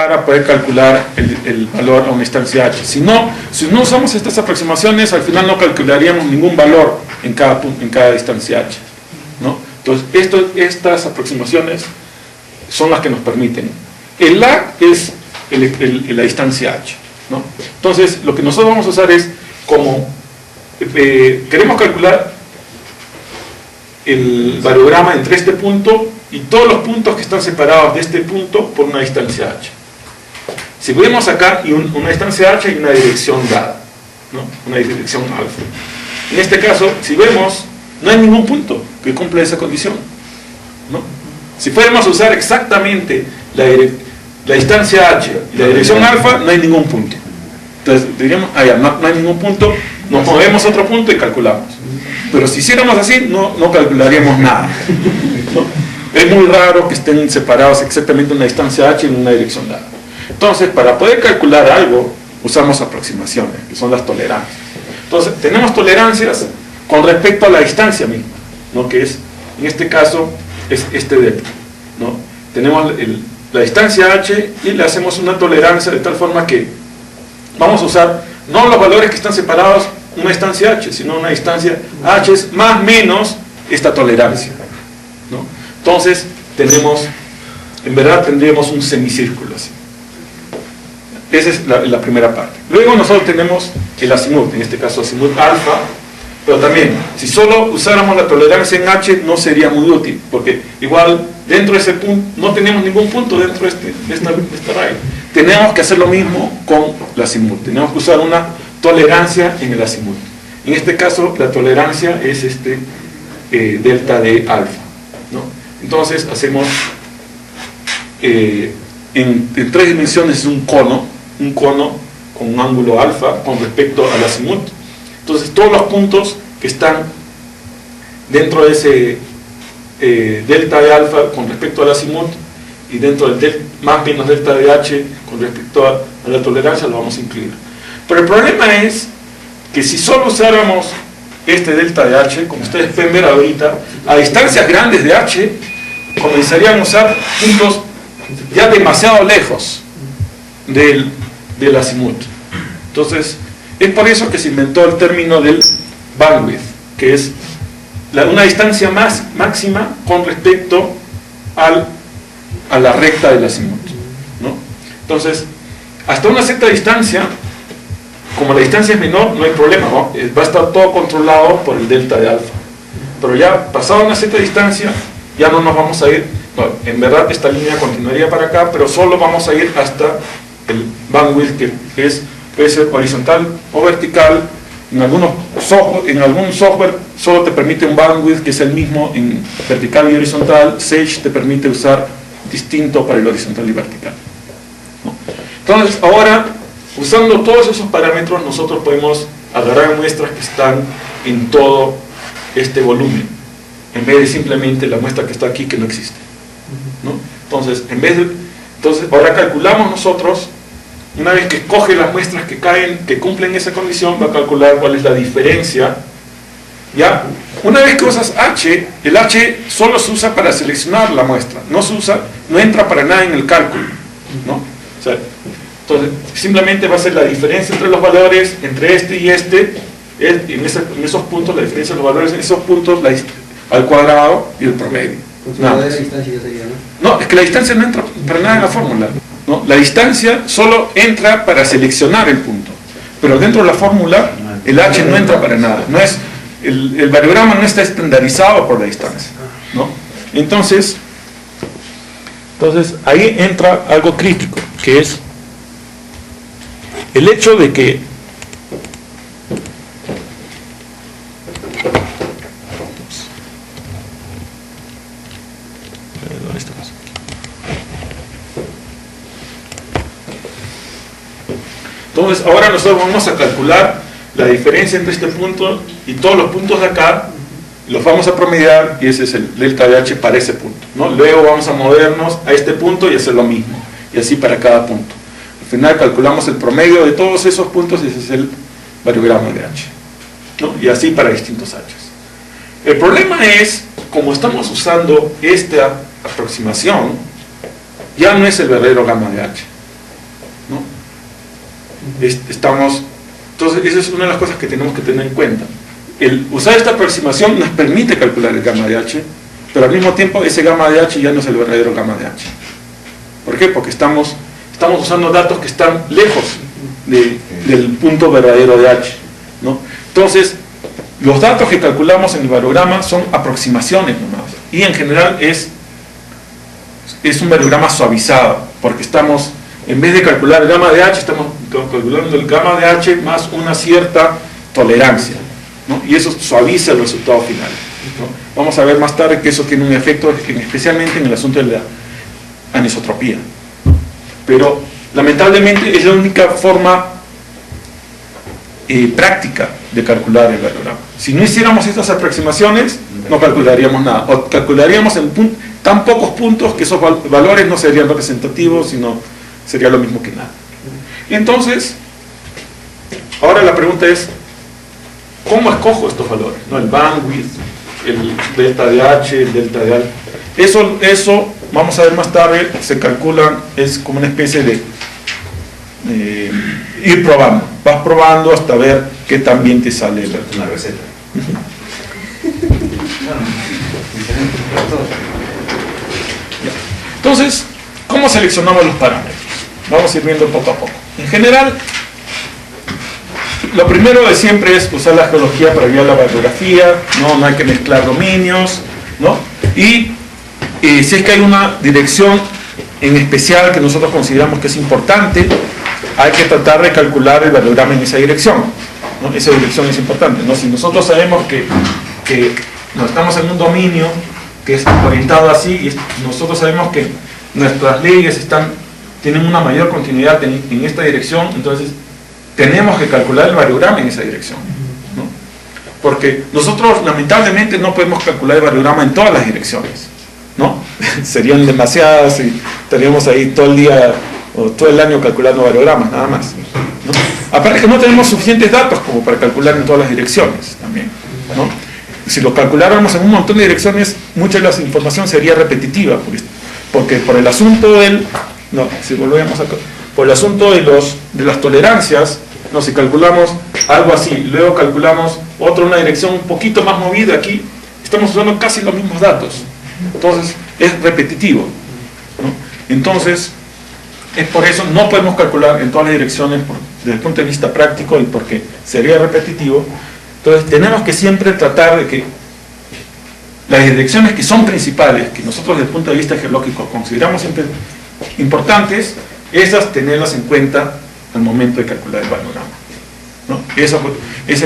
para poder calcular el valor a una instancia h. Si no usamos estas aproximaciones, al final no calcularíamos ningún valor en cada instancia h, ¿no? Entonces, estas aproximaciones son las que nos permiten. El lag es la instancia h, ¿no? Entonces, lo que nosotros vamos a usar es, como queremos calcular el variograma entre este punto y todos los puntos que están separados de este punto por una distancia h. Si vemos acá, y una distancia h y una dirección dada, ¿no? Una dirección alfa. En este caso, si vemos, no hay ningún punto que cumpla esa condición, ¿no? Si fuéramos a usar exactamente la distancia h y la dirección alfa, no hay ningún punto. Entonces diríamos, no hay ningún punto, nos movemos a otro punto y calculamos. Pero si hiciéramos así, no calcularíamos nada, ¿no? Es muy raro que estén separados exactamente una distancia h en una dirección dada. Entonces, para poder calcular algo, usamos aproximaciones, que son las tolerancias. Entonces, tenemos tolerancias con respecto a la distancia misma, ¿no? Que es, en este caso, es este delta, ¿no? Tenemos la distancia h y le hacemos una tolerancia de tal forma que vamos a usar no los valores que están separados una distancia h, sino una distancia h es más menos esta tolerancia, ¿no? Entonces, en verdad tendríamos un semicírculo así. Esa es la primera parte. Luego nosotros tenemos el azimut, en este caso azimut alfa, pero también, si solo usáramos la tolerancia en h, no sería muy útil, porque igual dentro de ese punto, no tenemos ningún punto dentro de esta raíz. Tenemos que hacer lo mismo con el azimut, tenemos que usar una tolerancia en el azimut. En este caso, la tolerancia es delta de alfa, ¿no? Entonces, hacemos en 3 dimensiones es un cono con un ángulo alfa con respecto al azimut. Entonces, todos los puntos que están dentro de ese delta de alfa con respecto al azimut y dentro del más menos delta de h con respecto a la tolerancia, lo vamos a incluir. Pero el problema es que si solo usáramos este delta de h, como ustedes pueden ver ahorita, a distancias grandes de h, comenzarían a usar puntos ya demasiado lejos del azimut. Entonces, es por eso que se inventó el término del bandwidth, que es una distancia máxima con respecto a la recta del azimut, ¿no? Entonces, hasta una cierta distancia, como la distancia es menor, no hay problema, ¿no? Va a estar todo controlado por el delta de alfa. Pero ya pasada una cierta distancia, ya no nos vamos a ir, no, en verdad esta línea continuaría para acá, pero solo vamos a ir hasta el bandwidth, que puede ser horizontal o vertical. En algún software solo te permite un bandwidth que es el mismo en vertical y horizontal. Sage te permite usar distinto para el horizontal y vertical, ¿no? Entonces, ahora, usando todos esos parámetros, nosotros podemos agarrar muestras que están en todo este volumen, en vez de simplemente la muestra que está aquí, que no existe, ¿no? Entonces, ahora calculamos nosotros, una vez que escoge las muestras que cumplen esa condición, va a calcular cuál es la diferencia, ¿ya? Una vez que usas h, el h solo se usa para seleccionar la muestra, no entra para nada en el cálculo, ¿no? O sea, entonces, simplemente va a ser la diferencia entre los valores, entre este y este, en esos puntos, la diferencia de los valores en esos puntos, al cuadrado y el promedio. Nada. La distancia ya sería, ¿no? No, es que la distancia no entra para nada en la fórmula, ¿no? La distancia solo entra para seleccionar el punto, pero dentro de la fórmula el h no entra para nada. No es, el variograma no está estandarizado por la distancia, ¿no? Entonces ahí entra algo crítico, que es el hecho de que entonces ahora nosotros vamos a calcular la diferencia entre este punto y todos los puntos de acá, los vamos a promediar y ese es el delta de h para ese punto, ¿no? Luego vamos a movernos a este punto y hacer lo mismo, y así para cada punto. Al final calculamos el promedio de todos esos puntos y ese es el variograma de h, ¿no? Y así para distintos h's. El problema es, como estamos usando esta aproximación, ya no es el verdadero gamma de h, Entonces, esa es una de las cosas que tenemos que tener en cuenta. El usar esta aproximación nos permite calcular el gamma de H, pero al mismo tiempo ese gamma de H ya no es el verdadero gamma de H. ¿Por qué? Porque estamos usando datos que están lejos del punto verdadero de H, ¿no? Entonces, los datos que calculamos en el variograma son aproximaciones nomás, y en general es un variograma suavizado, porque en vez de calcular el gamma de H, estamos calculando el gamma de H más una cierta tolerancia, ¿no? Y eso suaviza el resultado final, ¿no? Vamos a ver más tarde que eso tiene un efecto, especialmente en el asunto de la anisotropía. Pero lamentablemente es la única forma práctica de calcular el variograma. Si no hiciéramos estas aproximaciones, no calcularíamos nada, o calcularíamos en tan pocos puntos que esos valores no serían representativos, sino sería lo mismo que nada. Entonces, ahora la pregunta es, ¿cómo escojo estos valores? ¿No? El bandwidth, el delta de H, el delta de alfa. Eso, vamos a ver más tarde, se calculan, es como una especie de ir probando. Vas probando hasta ver qué tan bien te sale una receta. Entonces, ¿cómo seleccionamos los parámetros? Vamos a ir viendo poco a poco. En general, lo primero de siempre es usar la geología para guiar la variografía, no hay que mezclar dominios, ¿no? Y si es que hay una dirección en especial que nosotros consideramos que es importante, hay que tratar de calcular el variograma en esa dirección, ¿no? Esa dirección es importante, ¿no? Si nosotros sabemos que no estamos en un dominio que es orientado así, y nosotros sabemos que nuestras leyes tienen una mayor continuidad en esta dirección, entonces tenemos que calcular el variograma en esa dirección, ¿no? Porque nosotros lamentablemente no podemos calcular el variograma en todas las direcciones, ¿no? Serían demasiadas y estaríamos ahí todo el día o todo el año calculando variogramas, nada más, ¿no? Aparte que no tenemos suficientes datos como para calcular en todas las direcciones también, ¿no? Si lo calculáramos en un montón de direcciones, mucha de la información sería repetitiva, porque por el asunto por el asunto de las tolerancias, ¿no? Si calculamos algo así, luego calculamos una dirección un poquito más movida aquí, estamos usando casi los mismos datos, entonces es repetitivo, ¿no? Entonces, es por eso no podemos calcular en todas las direcciones desde el punto de vista práctico y porque sería repetitivo. Entonces tenemos que siempre tratar de que las direcciones que son principales, que nosotros desde el punto de vista geológico consideramos siempre importantes, esas tenerlas en cuenta al momento de calcular el variograma, ¿no? Esas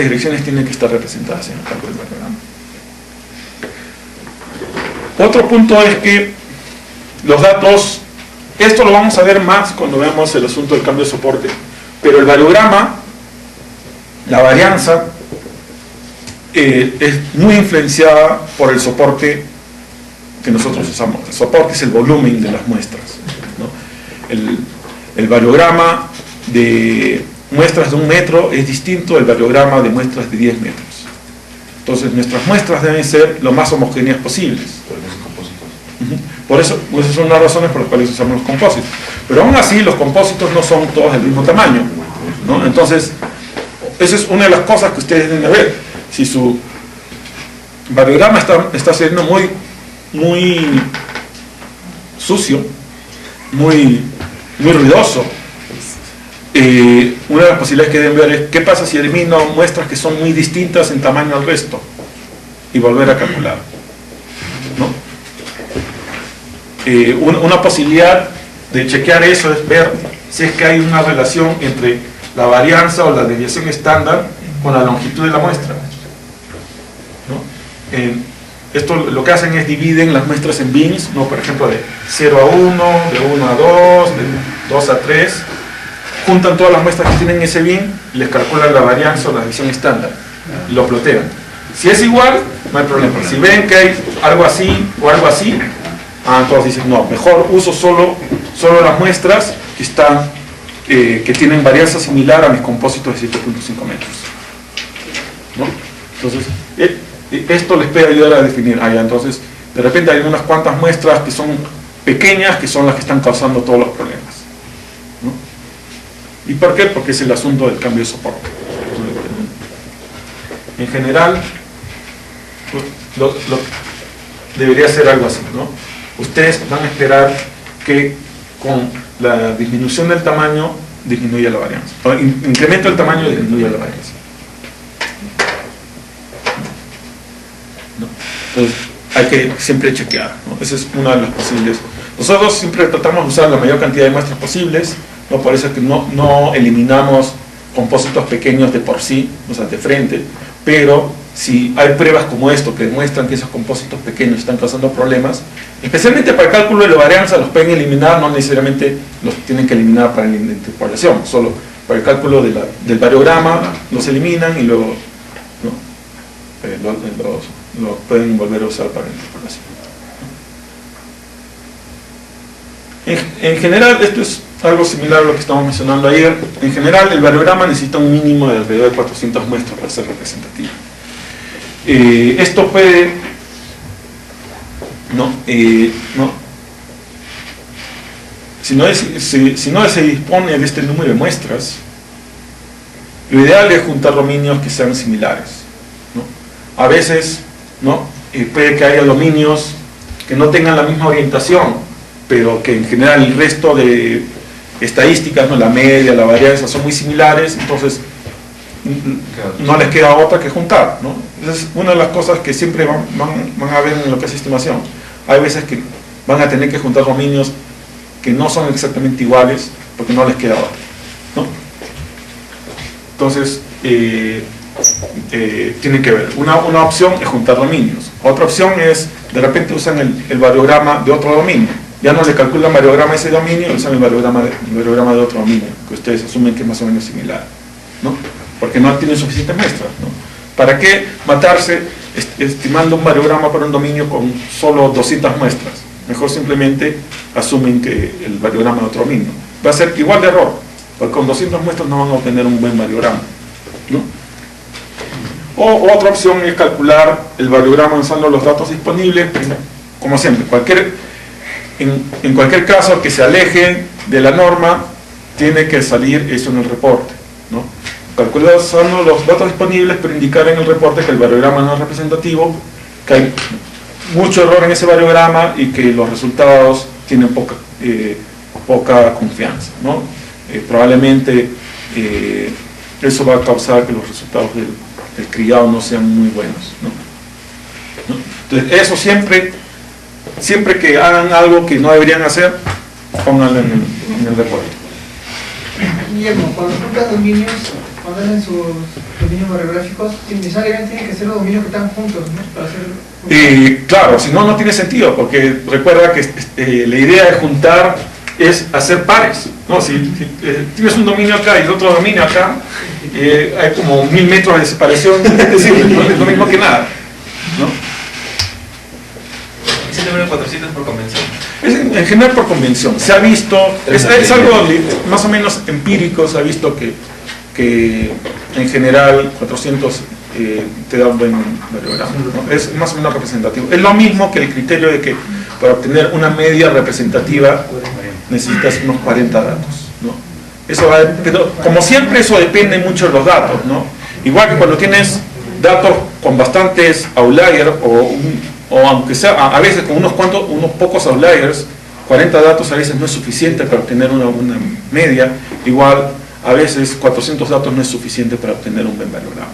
direcciones tienen que estar representadas en el cálculo del variograma. Otro punto es que los datos, esto lo vamos a ver más cuando veamos el asunto del cambio de soporte, pero el variograma, la varianza, es muy influenciada por el soporte que nosotros usamos. El soporte es el volumen de las muestras, ¿no? El variograma de muestras de 1 metro es distinto del variograma de muestras de 10 metros. Entonces nuestras muestras deben ser lo más homogéneas posibles. Por eso, esas son las razones por las cuales usamos los compósitos. Pero aún así, los compósitos no son todos del mismo tamaño, ¿no? Entonces, esa es una de las cosas que ustedes deben ver. Si su variograma está siendo muy sucio, muy ruidoso, una de las posibilidades que deben ver es qué pasa si elimino muestras que son muy distintas en tamaño al resto y volver a calcular, ¿no? Una posibilidad de chequear eso es ver si es que hay una relación entre la varianza o la desviación estándar con la longitud de la muestra, ¿no? Esto lo que hacen es dividen las muestras en bins, ¿no? Por ejemplo de 0 a 1, de 1 a 2, de 2 a 3, juntan todas las muestras que tienen ese bin y les calculan la varianza o la desviación estándar y lo plotean. Si es igual, no hay problema. Si ven que hay algo así o algo así, entonces dicen, no, mejor uso solo las muestras que tienen varianza similar a mis compósitos de 7.5 metros, ¿no? Entonces, esto les puede ayudar a definir, entonces, de repente hay unas cuantas muestras que son pequeñas, que son las que están causando todos los problemas, ¿no? ¿Y por qué? Porque es el asunto del cambio de soporte. En general, debería ser algo así, ¿no? Ustedes van a esperar que con la disminución del tamaño disminuya la varianza. O incremento del tamaño disminuya la varianza. ¿No? Entonces, hay que siempre chequear, ¿no? Esa es una de las posibles. Nosotros siempre tratamos de usar la mayor cantidad de muestras posibles, ¿no? Por eso es que no eliminamos compósitos pequeños de por sí, o sea, de frente, pero si hay pruebas como esto que demuestran que esos compósitos pequeños están causando problemas, especialmente para el cálculo de la varianza, los pueden eliminar, no necesariamente los tienen que eliminar para la interpolación, solo para el cálculo del variograma los eliminan y luego, ¿no? Los pueden volver a usar para la interpolación. En general, esto es algo similar a lo que estamos mencionando ayer. En general, el variograma necesita un mínimo de alrededor de 400 muestras para ser representativo. Esto puede, si no se dispone de este número de muestras, lo ideal es juntar dominios que sean similares, ¿no? A veces, ¿no? Puede que haya dominios que no tengan la misma orientación, pero que en general el resto de estadísticas, ¿no? La media, la varianza son muy similares, entonces no les queda otra que juntar, ¿no? Esa es una de las cosas que siempre van a ver en lo que es estimación. Hay veces que van a tener que juntar dominios que no son exactamente iguales porque no les queda otra, ¿no? Entonces tienen que ver. Una opción es juntar dominios. Otra opción es, de repente usan el variograma de otro dominio. Ya no le calculan variograma a ese dominio, usan el variograma de otro dominio, que ustedes asumen que es más o menos similar, ¿no? Porque no tienen suficientes muestras, ¿no? ¿Para qué matarse estimando un variograma para un dominio con solo 200 muestras? Mejor simplemente asumen que el variograma de otro dominio. Va a ser igual de error, porque con 200 muestras no van a obtener un buen variograma, ¿no? O otra opción es calcular el variograma usando los datos disponibles, como siempre, en cualquier caso que se aleje de la norma, tiene que salir eso en el reporte, ¿no? Calcular usando los datos disponibles, pero indicar en el reporte que el variograma no es representativo, que hay mucho error en ese variograma y que los resultados tienen poca confianza, ¿no? Probablemente eso va a causar que los resultados del criado no sean muy buenos, ¿no? Entonces, eso siempre que hagan algo que no deberían hacer, pónganlo en el reporte. Guillermo, cuando juntas dominios, cuando hacen sus dominios variográficos, necesariamente tienen que ser los dominios que están juntos, ¿no? Para hacer... Claro, si no, no tiene sentido, porque recuerda que la idea de juntar es hacer pares, ¿no? Si tienes un dominio acá y otro dominio acá, hay como 1000 metros de separación, es decir, no es lo mismo que nada, ¿no? ¿Es el número de 400 por convención? Es en general por convención. Se ha visto, es algo más o menos empírico, se ha visto que en general 400 te da un buen variograma, ¿no? Es más o menos representativo. Es lo mismo que el criterio de que para obtener una media representativa necesitas unos 40 datos, ¿no? Eso va, pero como siempre eso depende mucho de los datos, ¿no? Igual que cuando tienes datos con bastantes outliers o aunque sea a veces con unos pocos outliers, 40 datos a veces no es suficiente para obtener una media, igual a veces 400 datos no es suficiente para obtener un buen variograma,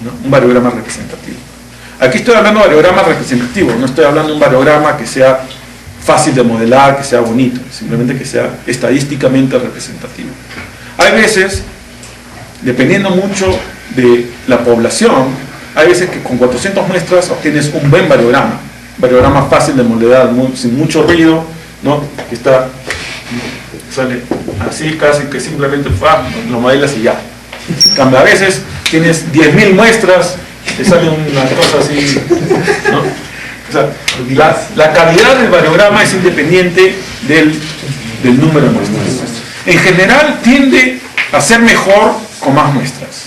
¿no? Un variograma representativo. Aquí estoy hablando de variograma representativo, no estoy hablando de un variograma que sea fácil de modelar, que sea bonito, simplemente que sea estadísticamente representativo. Hay veces, dependiendo mucho de la población, hay veces que con 400 muestras obtienes un buen variograma fácil de modelar, sin mucho ruido, ¿no? Que sale así casi que simplemente lo modelas y ya. A veces tienes 10.000 muestras, te sale una cosa así, ¿no? O sea, la calidad del variograma es independiente del número de muestras. En general tiende a ser mejor con más muestras,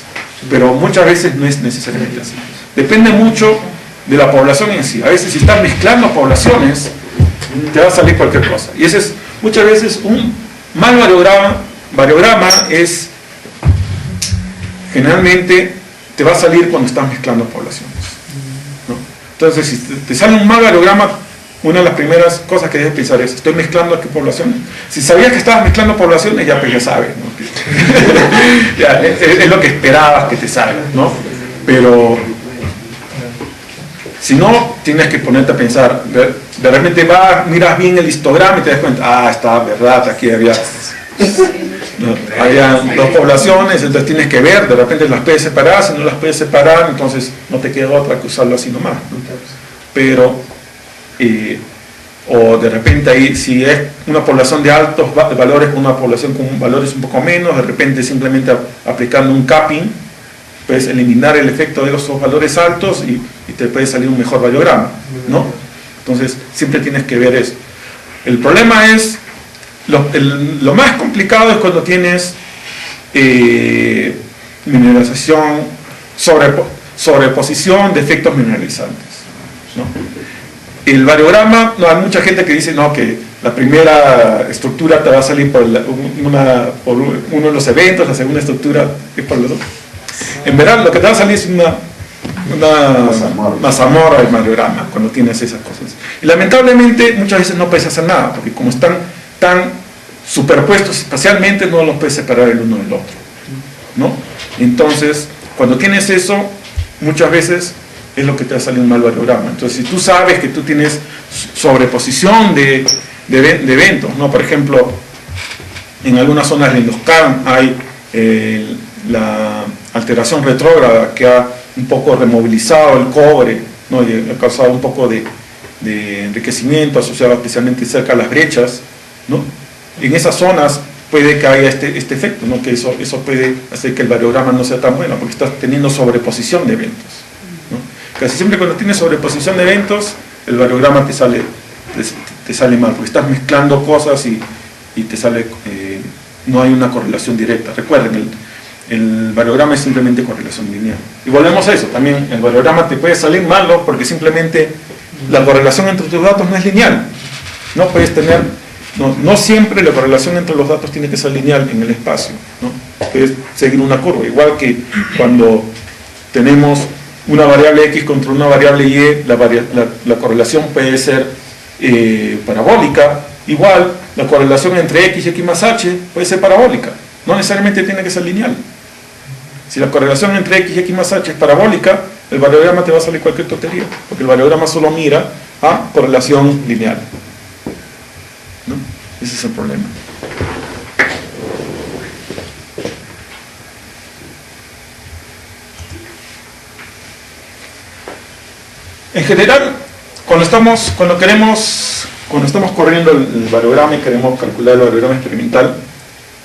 pero muchas veces no es necesariamente así. Depende mucho de la población en sí. A veces si estás mezclando poblaciones, te va a salir cualquier cosa. Y ese es muchas veces un mal variograma variograma es, generalmente, te va a salir cuando estás mezclando poblaciones, ¿no? Entonces, si te sale un mal variograma, una de las primeras cosas que debes pensar es, ¿estoy mezclando a qué poblaciones? Si sabías que estabas mezclando poblaciones, ya pues ya sabes, ¿no? Ya, es lo que esperabas que te salga, ¿no? Pero si no, tienes que ponerte a pensar, de repente miras bien el histograma y te das cuenta, está verdad, aquí había dos poblaciones, entonces tienes que ver, de repente las puedes separar, si no las puedes separar, entonces no te queda otra que usarlo así nomás, ¿no? Pero o de repente ahí, si es una población de altos valores con una población con valores un poco menos, de repente simplemente aplicando un capping, puedes eliminar el efecto de los valores altos y te puede salir un mejor variograma, ¿no? Entonces, siempre tienes que ver eso. El problema es, lo más complicado es cuando tienes mineralización, sobreposición de efectos mineralizantes, ¿no? El variograma, no, hay mucha gente que dice no, que la primera estructura te va a salir por uno de los eventos, la segunda estructura es por los otros. En verdad, lo que te va a salir es una mazamorra del variograma cuando tienes esas cosas. Y lamentablemente, muchas veces no puedes hacer nada, porque como están tan superpuestos espacialmente, no los puedes separar el uno del otro, ¿no? Entonces, cuando tienes eso, muchas veces es lo que te va a salir un mal variograma. Entonces, si tú sabes que tú tienes sobreposición de eventos, ¿no? Por ejemplo, en algunas zonas de los CARM hay la alteración retrógrada que ha un poco removilizado el cobre, ¿no? Y ha causado un poco de enriquecimiento asociado especialmente cerca de las brechas, ¿no? En esas zonas puede que haya este efecto, ¿no? Que eso puede hacer que el variograma no sea tan bueno, porque estás teniendo sobreposición de eventos, ¿no? Casi siempre cuando tienes sobreposición de eventos, el variograma te sale mal, porque estás mezclando cosas y te sale, no hay una correlación directa. Recuerden, el variograma es simplemente correlación lineal. Y volvemos a eso, también el variograma te puede salir malo porque simplemente la correlación entre tus datos no es lineal. No puedes tener, no siempre la correlación entre los datos tiene que ser lineal en el espacio, ¿no? Puedes seguir una curva, igual que cuando tenemos una variable X contra una variable Y, la correlación puede ser parabólica. Igual, la correlación entre X y X más H puede ser parabólica, no necesariamente tiene que ser lineal. Si la correlación entre X y X más H es parabólica, el variograma te va a salir cualquier tontería, porque el variograma solo mira a correlación lineal, ¿no? Ese es el problema. En general, cuando estamos corriendo el variograma y queremos calcular el variograma experimental,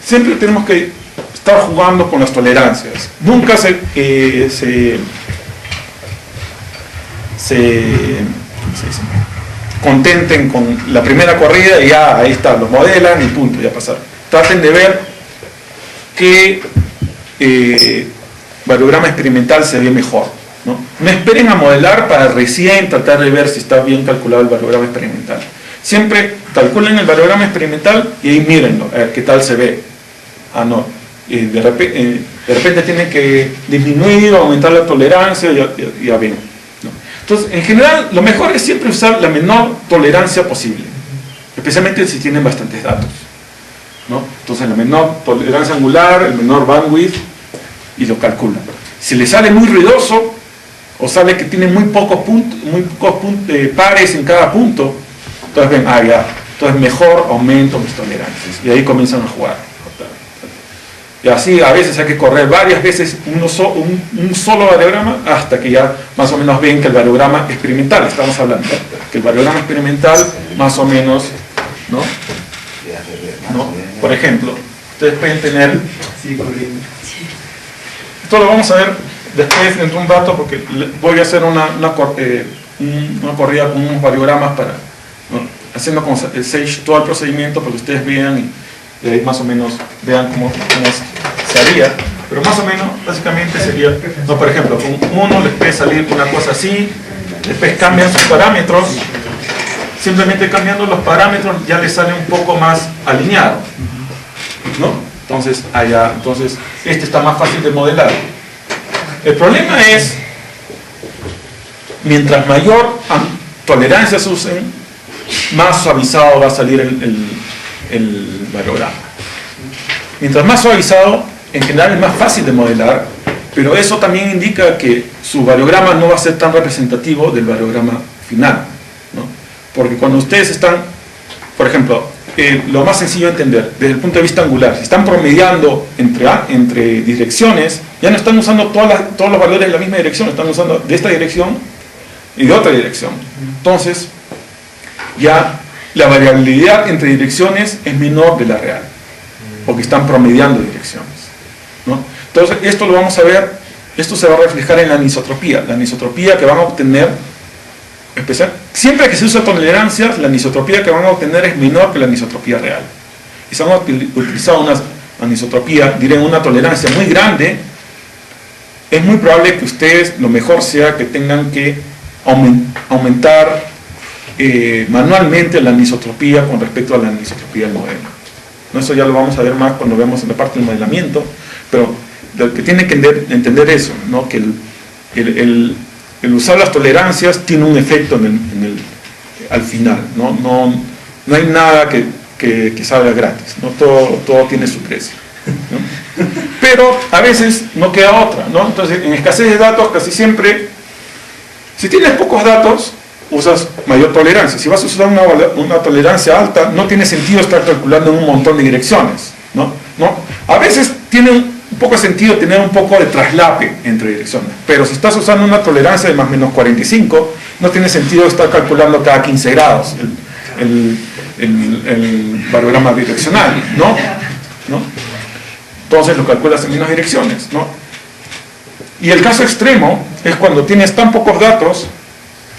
siempre tenemos que estar jugando con las tolerancias. Nunca se contenten con la primera corrida y ya ahí está, lo modelan y punto, ya pasaron. Traten de ver qué variograma experimental se ve mejor, ¿no? No esperen a modelar para recién tratar de ver si está bien calculado el variograma experimental. Siempre calculen el variograma experimental y ahí mírenlo, a ver qué tal se ve. No. De repente tienen que disminuir o aumentar la tolerancia, ya ven, ¿no? Entonces, en general, lo mejor es siempre usar la menor tolerancia posible, especialmente si tienen bastantes datos, ¿no? Entonces, la menor tolerancia angular, el menor bandwidth, y lo calculan. Si le sale muy ruidoso, o sale que tiene muy pocos pares en cada punto, entonces ven, ya, entonces mejor aumento mis tolerancias, y ahí comienzan a jugar. Y así a veces hay que correr varias veces un solo variograma hasta que ya más o menos ven que el variograma experimental, estamos hablando, que el variograma experimental más o menos, ¿no? Por ejemplo, ustedes pueden tener, esto lo vamos a ver después dentro de un rato porque voy a hacer una corrida con unos variogramas para, ¿no? Haciendo con Sage todo el procedimiento para que ustedes vean y ahí más o menos vean cómo se haría, pero más o menos básicamente sería, no, por ejemplo, con uno les puede salir una cosa así, después cambian sus parámetros, simplemente cambiando los parámetros ya les sale un poco más alineado, ¿no? Entonces, este está más fácil de modelar. El problema es, mientras mayor tolerancia se usen, más suavizado va a salir el variograma. Mientras más suavizado, en general es más fácil de modelar, pero eso también indica que su variograma no va a ser tan representativo del variograma final, ¿no? Porque cuando ustedes están, por ejemplo, lo más sencillo de entender, desde el punto de vista angular, si están promediando entre direcciones, ya no están usando todos los valores de la misma dirección, están usando de esta dirección y de otra dirección. Entonces, ya la variabilidad entre direcciones es menor de la real, porque están promediando direcciones, ¿no? Entonces, esto lo vamos a ver, esto se va a reflejar en la anisotropía. La anisotropía que van a obtener, siempre que se usa tolerancias, la anisotropía que van a obtener es menor que la anisotropía real. Y si van a utilizar una anisotropía, diré una tolerancia muy grande, es muy probable que ustedes, lo mejor sea que tengan que aumentar manualmente la anisotropía con respecto a la anisotropía del modelo. ¿No? Eso ya lo vamos a ver más cuando vemos en la parte del modelamiento, pero lo que tiene que entender eso, ¿no? Que el usar las tolerancias tiene un efecto al final, ¿no? No hay nada que salga gratis, ¿no? Todo tiene su precio, ¿no? Pero a veces no queda otra, ¿no? Entonces, en escasez de datos, casi siempre, si tienes pocos datos, usas mayor tolerancia. Si vas a usar una tolerancia alta, no tiene sentido estar calculando en un montón de direcciones, ¿no? A veces tiene un poco de sentido tener un poco de traslape entre direcciones, pero si estás usando una tolerancia de más o menos 45, no tiene sentido estar calculando cada 15 grados el variograma direccional, ¿no? Entonces lo calculas en menos direcciones, ¿no? Y el caso extremo es cuando tienes tan pocos datos,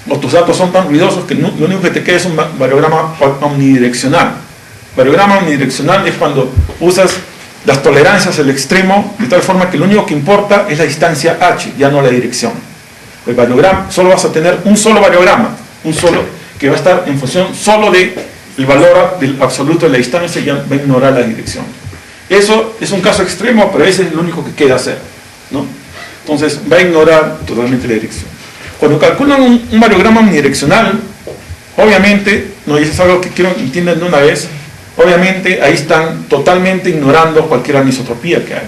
o tus datos son tan ruidosos que lo único que te queda es un variograma omnidireccional. Variograma omnidireccional es cuando usas las tolerancias al extremo, de tal forma que lo único que importa es la distancia h, ya no la dirección. El variograma, solo vas a tener un solo variograma, que va a estar en función solo del valor del absoluto de la distancia, y ya va a ignorar la dirección. Eso es un caso extremo, pero ese es lo único que queda hacer, ¿no? Entonces va a ignorar totalmente la dirección. Cuando calculan un variograma omnidireccional, obviamente, no, y eso es algo que quiero que entiendan de una vez, obviamente ahí están totalmente ignorando cualquier anisotropía que hay.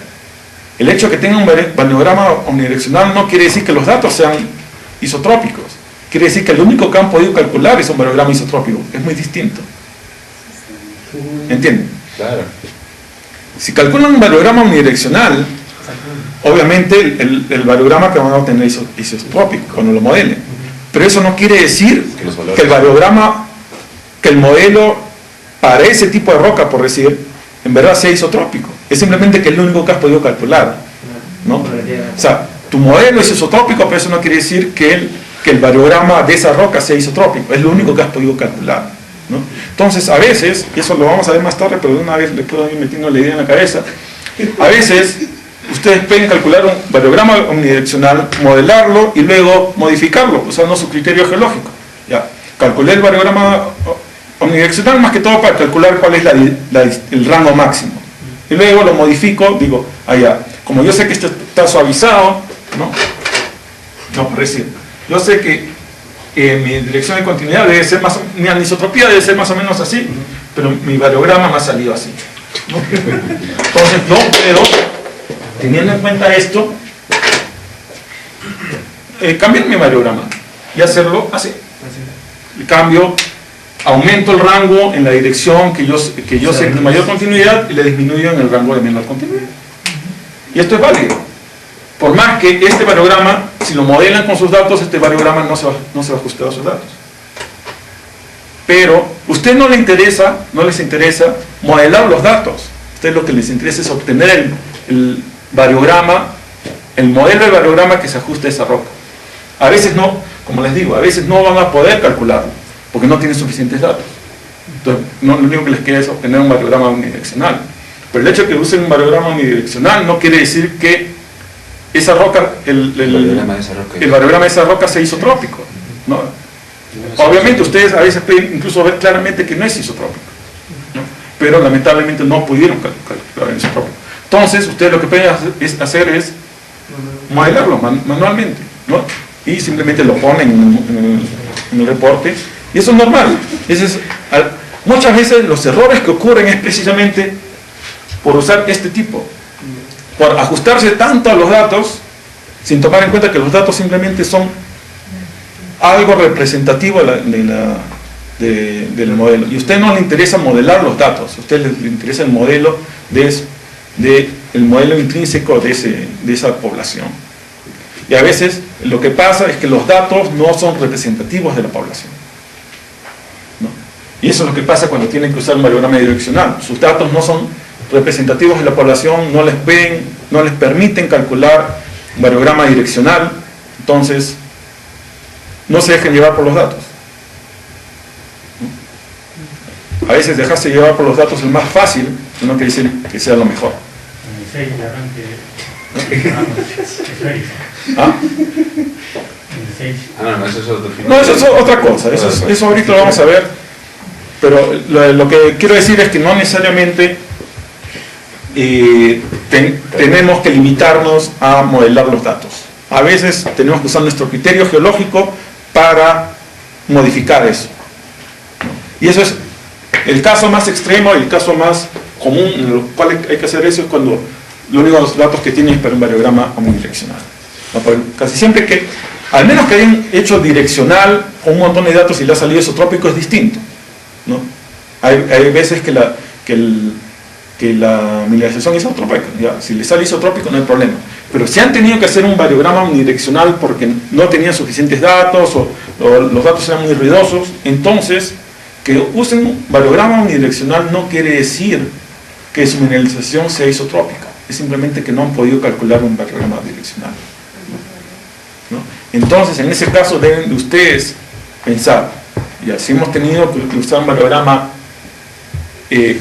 El hecho de que tengan un variograma omnidireccional no quiere decir que los datos sean isotrópicos. Quiere decir que el único que han podido calcular es un variograma isotrópico. Es muy distinto. ¿Entienden? Claro. Si calculan un variograma omnidireccional, obviamente el variograma que van a obtener es isotrópico cuando lo modelen. Pero eso no quiere decir que el variograma, que el modelo para ese tipo de roca, por decir, en verdad sea isotrópico. Es simplemente que es lo único que has podido calcular, ¿no? O sea, tu modelo es isotrópico, pero eso no quiere decir que el variograma de esa roca sea isotrópico. Es lo único que has podido calcular, ¿no? Entonces, a veces, y eso lo vamos a ver más tarde, pero de una vez les puedo ir metiendo la idea en la cabeza, a veces ustedes pueden calcular un variograma omnidireccional, modelarlo y luego modificarlo usando su criterio geológico. Ya, calculé el variograma omnidireccional más que todo para calcular cuál es el rango máximo. Y luego lo modifico, digo, como yo sé que este está suavizado, no, por decir, yo sé que mi dirección de continuidad debe ser mi anisotropía debe ser más o menos así, pero mi variograma me ha salido así, ¿no? Entonces yo puedo, teniendo en cuenta esto, cambiar mi variograma y hacerlo así. Cambio, aumento el rango en la dirección que yo sé que es mayor continuidad y le disminuyo en el rango de menor continuidad. Y esto es válido. Por más que este variograma, si lo modelan con sus datos, este variograma no se va a ajustar a sus datos. Pero a ustedes no les interesa modelar los datos. A ustedes lo que les interesa es obtener el variograma, el modelo del variograma que se ajuste a esa roca. A veces no, como les digo, a veces no van a poder calcularlo, porque no tienen suficientes datos. Entonces, lo único que les queda es obtener un variograma unidireccional. Pero el hecho de que usen un variograma unidireccional no quiere decir que esa roca, el variograma de esa roca sea isotrópico, ¿no? Obviamente ustedes a veces pueden incluso ver claramente que no es isotrópico, ¿no? Pero lamentablemente no pudieron calcular en isotrópico. Entonces, ustedes lo que pueden hacer es modelarlo manualmente, ¿no? Y simplemente lo ponen en el reporte, y eso es normal. Muchas veces los errores que ocurren es precisamente por usar este tipo, por ajustarse tanto a los datos, sin tomar en cuenta que los datos simplemente son algo representativo del modelo. Y a usted no le interesa modelar los datos, a usted le interesa el modelo el modelo intrínseco de esa población. Y a veces lo que pasa es que los datos no son representativos de la población, ¿no? Y eso es lo que pasa cuando tienen que usar un variograma direccional. Sus datos no son representativos de la población, no les permiten calcular un variograma direccional, entonces no se dejen llevar por los datos, ¿no? A veces dejarse llevar por los datos es más fácil, no quiere decir que sea lo mejor. ¿Ah? No, eso es otro tipo. No, eso es otra cosa, eso ahorita lo vamos a ver, pero lo que quiero decir es que no necesariamente tenemos que limitarnos a modelar los datos. A veces tenemos que usar nuestro criterio geológico para modificar eso, ¿no? Y eso es el caso más extremo y el caso más común en el cual hay que hacer eso, es cuando los únicos datos que tienen es para un variograma omnidireccional, ¿no? Casi siempre al menos que hayan hecho direccional con un montón de datos y le ha salido isotrópico, es distinto, ¿no? Hay veces que la mineralización es isotrópica, ya, si le sale isotrópico no hay problema, pero si han tenido que hacer un variograma omnidireccional porque no tenían suficientes datos o los datos eran muy ruidosos, entonces que usen un variograma omnidireccional no quiere decir que su mineralización sea isotrópica, es simplemente que no han podido calcular un variograma direccional, ¿no? Entonces, en ese caso deben de ustedes pensar, ya si hemos tenido que usar un variograma,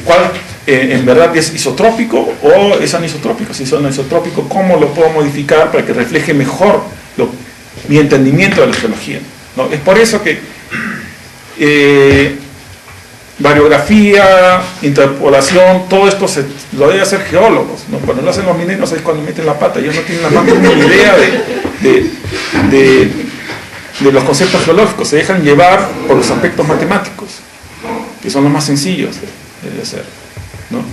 ¿cuál en verdad es isotrópico o es anisotrópico? Si es anisotrópico, ¿cómo lo puedo modificar para que refleje mejor mi entendimiento de la geología, ¿no? Es por eso que variografía, interpolación, todo esto lo deben hacer geólogos, ¿no? Cuando lo hacen los mineros es cuando meten la pata, ellos no tienen la más mínima idea de los conceptos geológicos, se dejan llevar por los aspectos matemáticos, que son los más sencillos de hacer, ¿no?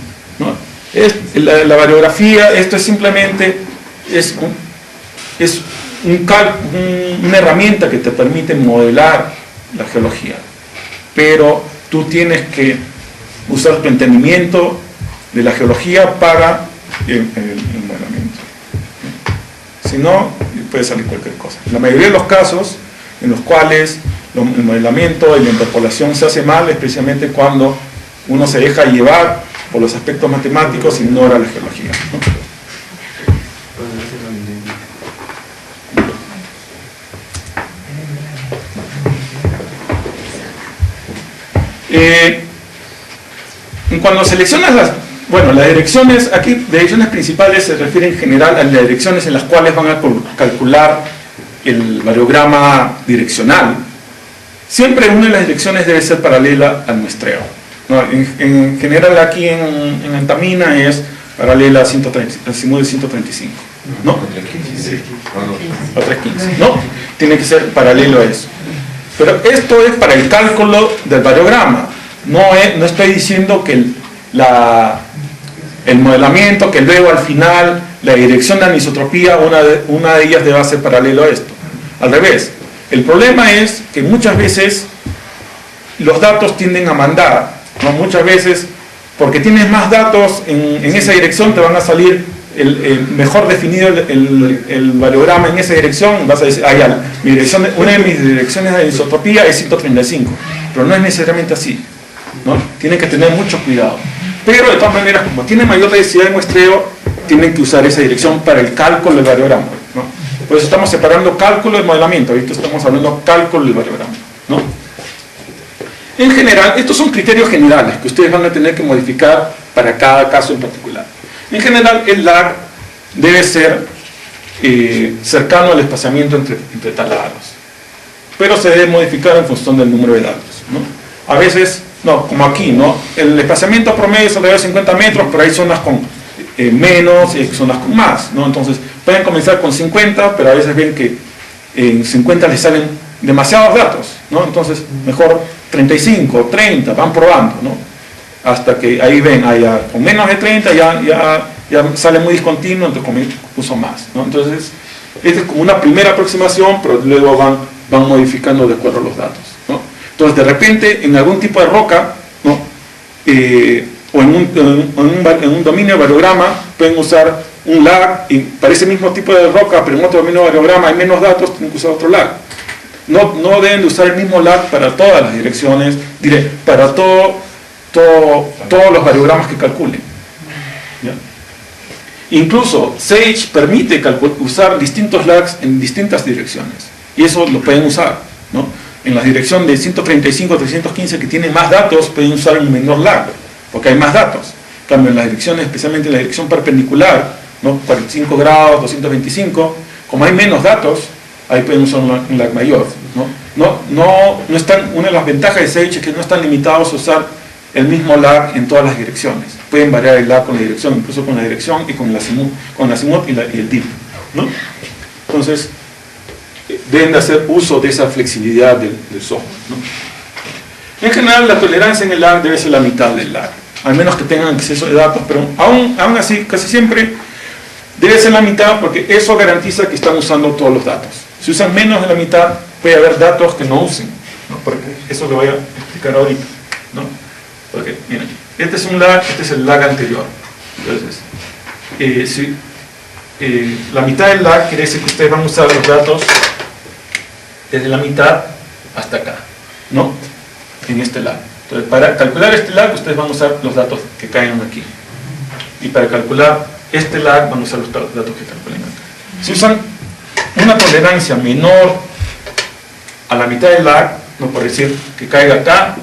La variografía, esto es simplemente una herramienta que te permite modelar la geología, pero tú tienes que usar tu entendimiento de la geología para el modelamiento. Si no, puede salir cualquier cosa. La mayoría de los casos en los cuales el modelamiento y la interpolación se hace mal es precisamente cuando uno se deja llevar por los aspectos matemáticos e ignora la geología, ¿no? Cuando seleccionas las direcciones, aquí direcciones principales se refieren en general a las direcciones en las cuales van a calcular el variograma direccional. Siempre una de las direcciones debe ser paralela al muestreo, ¿no? En general aquí en Antamina es paralela a 135, ¿no? A 315, ¿no? Tiene que ser paralelo a eso. Pero esto es para el cálculo del variograma. No estoy diciendo que el modelamiento, que luego al final la dirección de anisotropía, una de ellas debe ser paralelo a esto. Al revés. El problema es que muchas veces los datos tienden a mandar, ¿no? Muchas veces, porque tienes más datos en esa dirección, te van a salir mejor definido el variograma en esa dirección. Vas a decir, una de mis direcciones de anisotropía es 135, pero no es necesariamente así, ¿no? Tienen que tener mucho cuidado, pero de todas maneras, como tienen mayor densidad de muestreo, tienen que usar esa dirección para el cálculo del variograma, ¿no? Por eso estamos separando cálculo y modelamiento. Ahorita estamos hablando de cálculo del variograma, ¿no? En general, estos son criterios generales que ustedes van a tener que modificar para cada caso en particular. En general, el lag debe ser cercano al espaciamiento entre talados, pero se debe modificar en función del número de datos, ¿no? A veces, no, como aquí, ¿no? El espaciamiento promedio es alrededor de 50 metros, pero hay zonas con menos y son las con más, ¿no? Entonces pueden comenzar con 50, pero a veces ven que en 50 les salen demasiados datos, ¿no? Entonces mejor 35, 30, van probando, ¿no? Hasta que ahí ven, ya, con menos de 30 ya sale muy discontinuo, entonces uso más, ¿no? Entonces esta es como una primera aproximación, pero luego van modificando de acuerdo a los datos, ¿no? Entonces de repente en algún tipo de roca, ¿no? O en un dominio de variograma pueden usar un lag, y para ese mismo tipo de roca, pero en otro dominio de variograma hay menos datos, tienen que usar otro lag. No deben de usar el mismo lag para todas las direcciones, para todos los variogramas que calculen, ¿ya? Incluso Sage permite usar distintos lags en distintas direcciones, y eso lo pueden usar, ¿no? En la dirección de 135 a 315 que tienen más datos pueden usar un menor lag, porque hay más datos. En cambio, en las direcciones, especialmente en la dirección perpendicular, ¿no? 45 grados, 225, como hay menos datos, ahí pueden usar un lag mayor, ¿no? Una de las ventajas de Sage es que no están limitados a usar el mismo lag en todas las direcciones. Pueden variar el lag con la dirección, incluso con la dirección y con el azimut y el dip, ¿no? Entonces, deben de hacer uso de esa flexibilidad del software, ¿no? En general, la tolerancia en el lag debe ser la mitad del lag, al menos que tengan acceso de datos, pero aún así, casi siempre debe ser la mitad, porque eso garantiza que están usando todos los datos. Si usan menos de la mitad, puede haber datos que no usen, ¿no? Porque eso lo voy a explicar ahorita, ¿no? Porque, miren, este es un lag, este es el lag anterior. Entonces, la mitad del lag quiere decir que ustedes van a usar los datos desde la mitad hasta acá, ¿no? En este lag. Entonces, para calcular este lag, ustedes van a usar los datos que caigan aquí. Y para calcular este lag, van a usar los datos que calculen acá. Si usan una tolerancia menor a la mitad del lag, no por decir que caiga acá,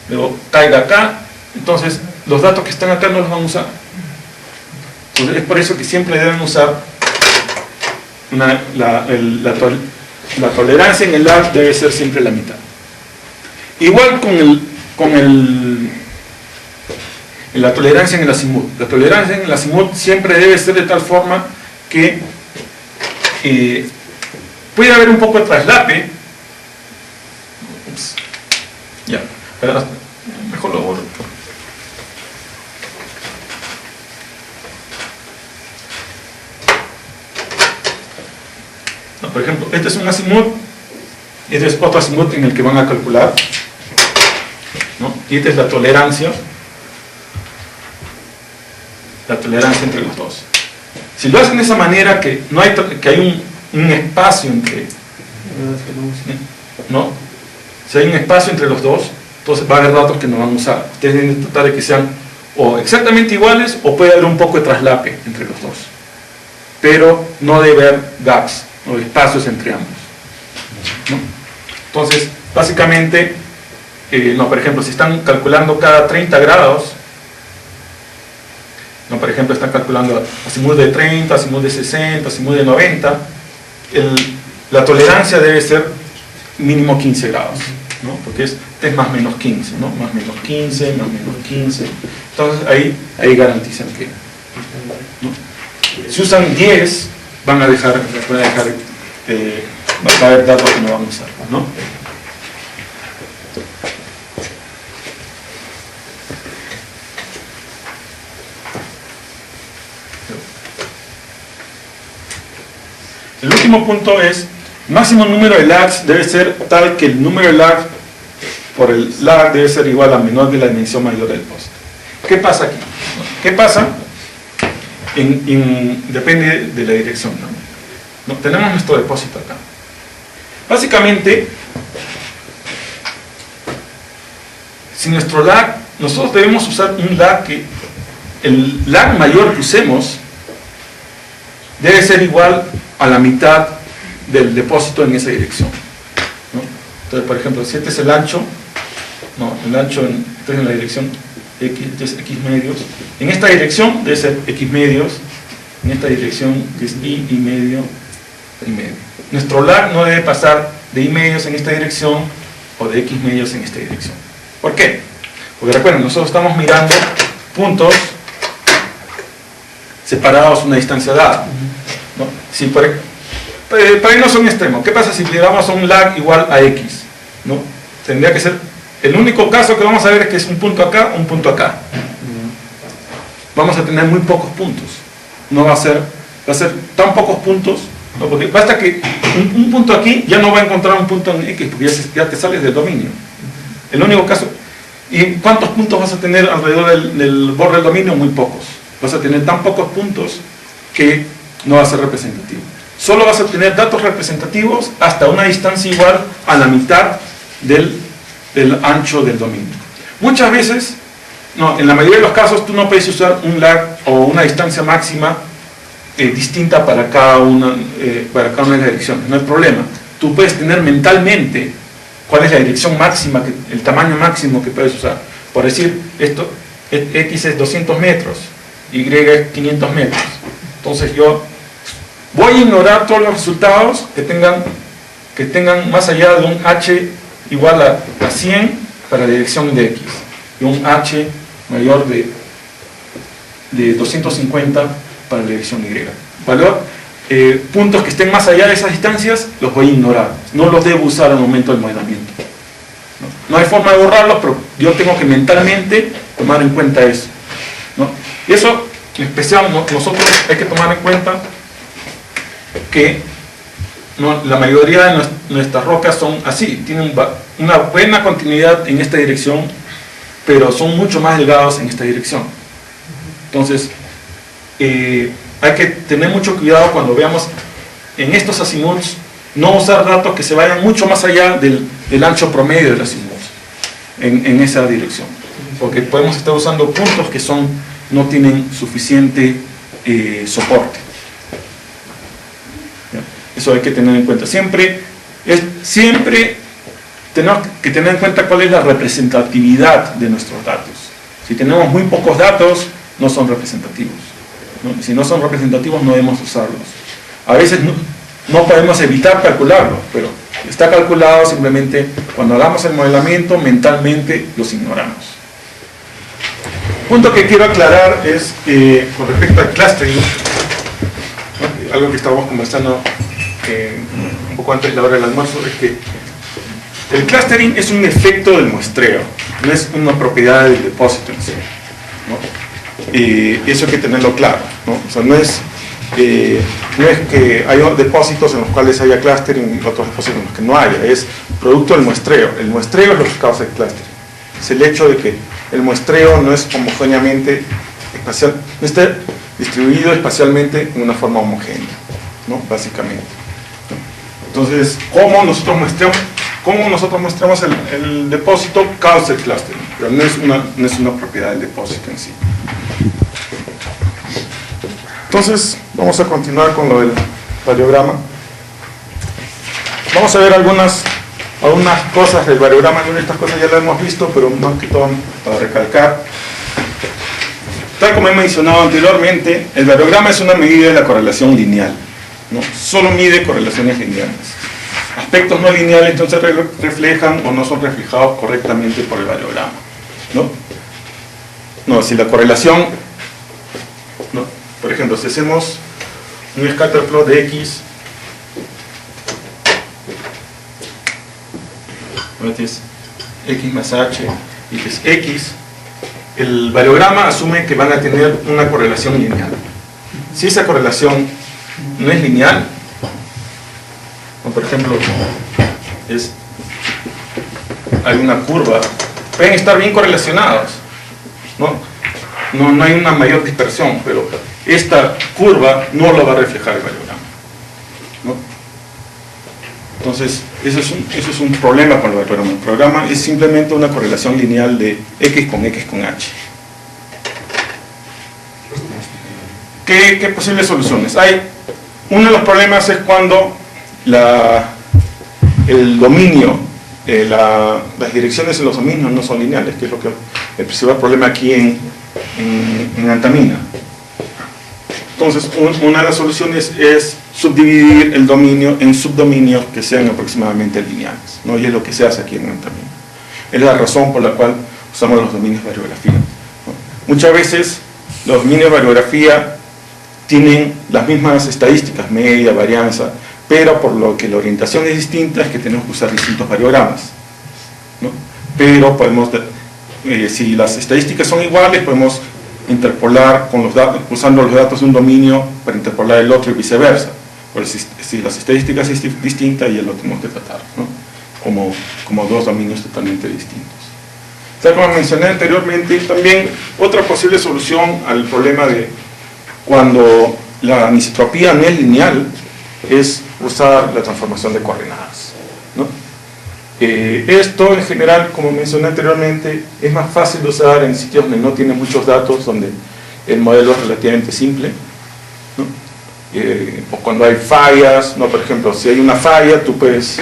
luego caiga acá, entonces los datos que están acá no los van a usar. Entonces, es por eso que siempre deben usar la tolerancia en el lag debe ser siempre la mitad. Igual con la tolerancia en el azimut. La tolerancia en el azimut siempre debe ser de tal forma que puede haber un poco de traslape. Ups. Ya, mejor lo borro. No, por ejemplo, este es un azimut, este es otro azimut en el que van a calcular, ¿no? Y esta es la tolerancia entre los dos. Si lo hacen de esa manera, que hay un espacio entre, ¿no? Si hay un espacio entre los dos, entonces va a haber datos que no van a usar. Ustedes deben tratar de que sean o exactamente iguales, o puede haber un poco de traslape entre los dos, pero no debe haber gaps o espacios entre ambos, ¿no? Entonces, básicamente, por ejemplo, si están calculando cada 30 grados, por ejemplo, están calculando azimut de 30, azimut de 60, azimut de 90, la tolerancia debe ser mínimo 15 grados, ¿no? Porque este es más menos 15, ¿no? Más menos 15, más menos 15. Entonces ahí garantizan que, ¿no? Si usan 10, va a haber datos que no van a usar, ¿no? El último punto es, máximo número de lags debe ser tal que el número de lags por el lag debe ser igual a menor de la dimensión mayor del post. ¿Qué pasa aquí? ¿Qué pasa? Depende de la dirección, ¿no? Tenemos nuestro depósito acá. Básicamente, si nuestro lag, nosotros debemos usar un lag que el lag mayor que usemos debe ser igual a la mitad del depósito en esa dirección, ¿no? Entonces, por ejemplo, si este es el ancho, este es en la dirección X, este es X medios, en esta dirección debe ser X medios, en esta dirección es Y medio, Y medio. Nuestro lag no debe pasar de Y medios en esta dirección o de X medios en esta dirección. ¿Por qué? Porque recuerden, nosotros estamos mirando puntos separados una distancia dada, ¿no? Si para irnos a un extremo, ¿qué pasa si le damos a un lag igual a x? ¿No? Tendría que ser, el único caso que vamos a ver es que es un punto acá, un punto acá. Vamos a tener muy pocos puntos. No va a ser tan pocos puntos, ¿no? Porque basta que un punto aquí ya no va a encontrar un punto en x, porque ya te sales del dominio. El único caso. ¿Y cuántos puntos vas a tener alrededor del borde del dominio? Muy pocos. Vas a tener tan pocos puntos que no va a ser representativo. Solo vas a tener datos representativos hasta una distancia igual a la mitad del ancho del dominio. Muchas veces, no, en la mayoría de los casos, tú no puedes usar un lag o una distancia máxima distinta para cada una de las direcciones. No hay problema. Tú puedes tener mentalmente cuál es la dirección máxima, el tamaño máximo que puedes usar. Por decir, esto, x es 200 metros, y es 500 metros. Entonces yo voy a ignorar todos los resultados que tengan más allá de un h igual a 100 para la dirección de x, y un h mayor de 250 para la dirección y. Puntos que estén más allá de esas distancias los voy a ignorar, no los debo usar al momento del modelamiento. No hay forma de borrarlos, pero yo tengo que mentalmente tomar en cuenta eso, ¿no? Y eso, en especial, nosotros hay que tomar en cuenta que la mayoría de nuestras rocas son así, tienen una buena continuidad en esta dirección, pero son mucho más delgados en esta dirección. Entonces, hay que tener mucho cuidado cuando veamos en estos azimuths, no usar datos que se vayan mucho más allá del ancho promedio del azimuth en esa dirección, porque podemos estar usando puntos que no tienen suficiente soporte. Eso hay que tener en cuenta. Siempre tenemos que tener en cuenta cuál es la representatividad de nuestros datos. Si tenemos muy pocos datos, no son representativos, ¿no? Si no son representativos, no debemos usarlos. A veces no podemos evitar calcularlos, pero está calculado, simplemente cuando hagamos el modelamiento, mentalmente los ignoramos. Punto que quiero aclarar es con respecto al clustering, ¿no? Algo que estábamos conversando un poco antes de la hora del almuerzo, es que el clustering es un efecto del muestreo, no es una propiedad del depósito en sí, ¿no? Y eso hay que tenerlo claro, ¿no? O sea, no es que haya depósitos en los cuales haya clustering y otros depósitos en los que no haya, es producto del muestreo. El muestreo es lo que causa el clustering. Es el hecho de que el muestreo no es homogéneamente espacial, no está distribuido espacialmente en una forma homogénea, ¿no? Básicamente. Entonces, ¿cómo nosotros muestramos el depósito? Causa el clustering, pero no es una propiedad del depósito en sí. Entonces, vamos a continuar con lo del variograma. Vamos a ver algunas cosas del variograma. Algunas de estas cosas ya las hemos visto, pero más que todo para recalcar. Tal como he mencionado anteriormente, el variograma es una medida de la correlación lineal, ¿no? Solo mide correlaciones lineales. Aspectos no lineales entonces reflejan o no son reflejados correctamente por el variograma, ¿no? No, si la correlación, ¿no? Por ejemplo, si hacemos un scatter plot de X, este es X más H y que es X, el variograma asume que van a tener una correlación lineal. Si esa correlación no es lineal, como por ejemplo hay una curva, pueden estar bien correlacionados, no hay una mayor dispersión, pero esta curva no lo va a reflejar el variograma, ¿no? Entonces, eso es un problema con el variograma. El programa es simplemente una correlación lineal de X con H. ¿Qué posibles soluciones? Uno de los problemas es cuando el dominio, las direcciones en los dominios no son lineales, que es el principal problema aquí en Antamina. Entonces, una de las soluciones es subdividir el dominio en subdominios que sean aproximadamente lineales, ¿no? Y es lo que se hace aquí en Antamina. Es la razón por la cual usamos los dominios de variografía, ¿no? Muchas veces los dominios de variografía tienen las mismas estadísticas, media, varianza, pero por lo que la orientación es distinta es que tenemos que usar distintos variogramas, ¿no? Pero podemos, si las estadísticas son iguales, podemos interpolar con los datos, usando los datos de un dominio para interpolar el otro y viceversa. Pero si las estadísticas es distinta, ya lo tenemos que tratar, ¿no? como dos dominios totalmente distintos. O sea, como mencioné anteriormente, también otra posible solución al problema de cuando la anisotropía no es lineal es usar la transformación de coordenadas, ¿no? Esto en general, como mencioné anteriormente, es más fácil de usar en sitios donde no tiene muchos datos, donde el modelo es relativamente simple, ¿no? O cuando hay fallas, ¿no? Por ejemplo, si hay una falla, tú puedes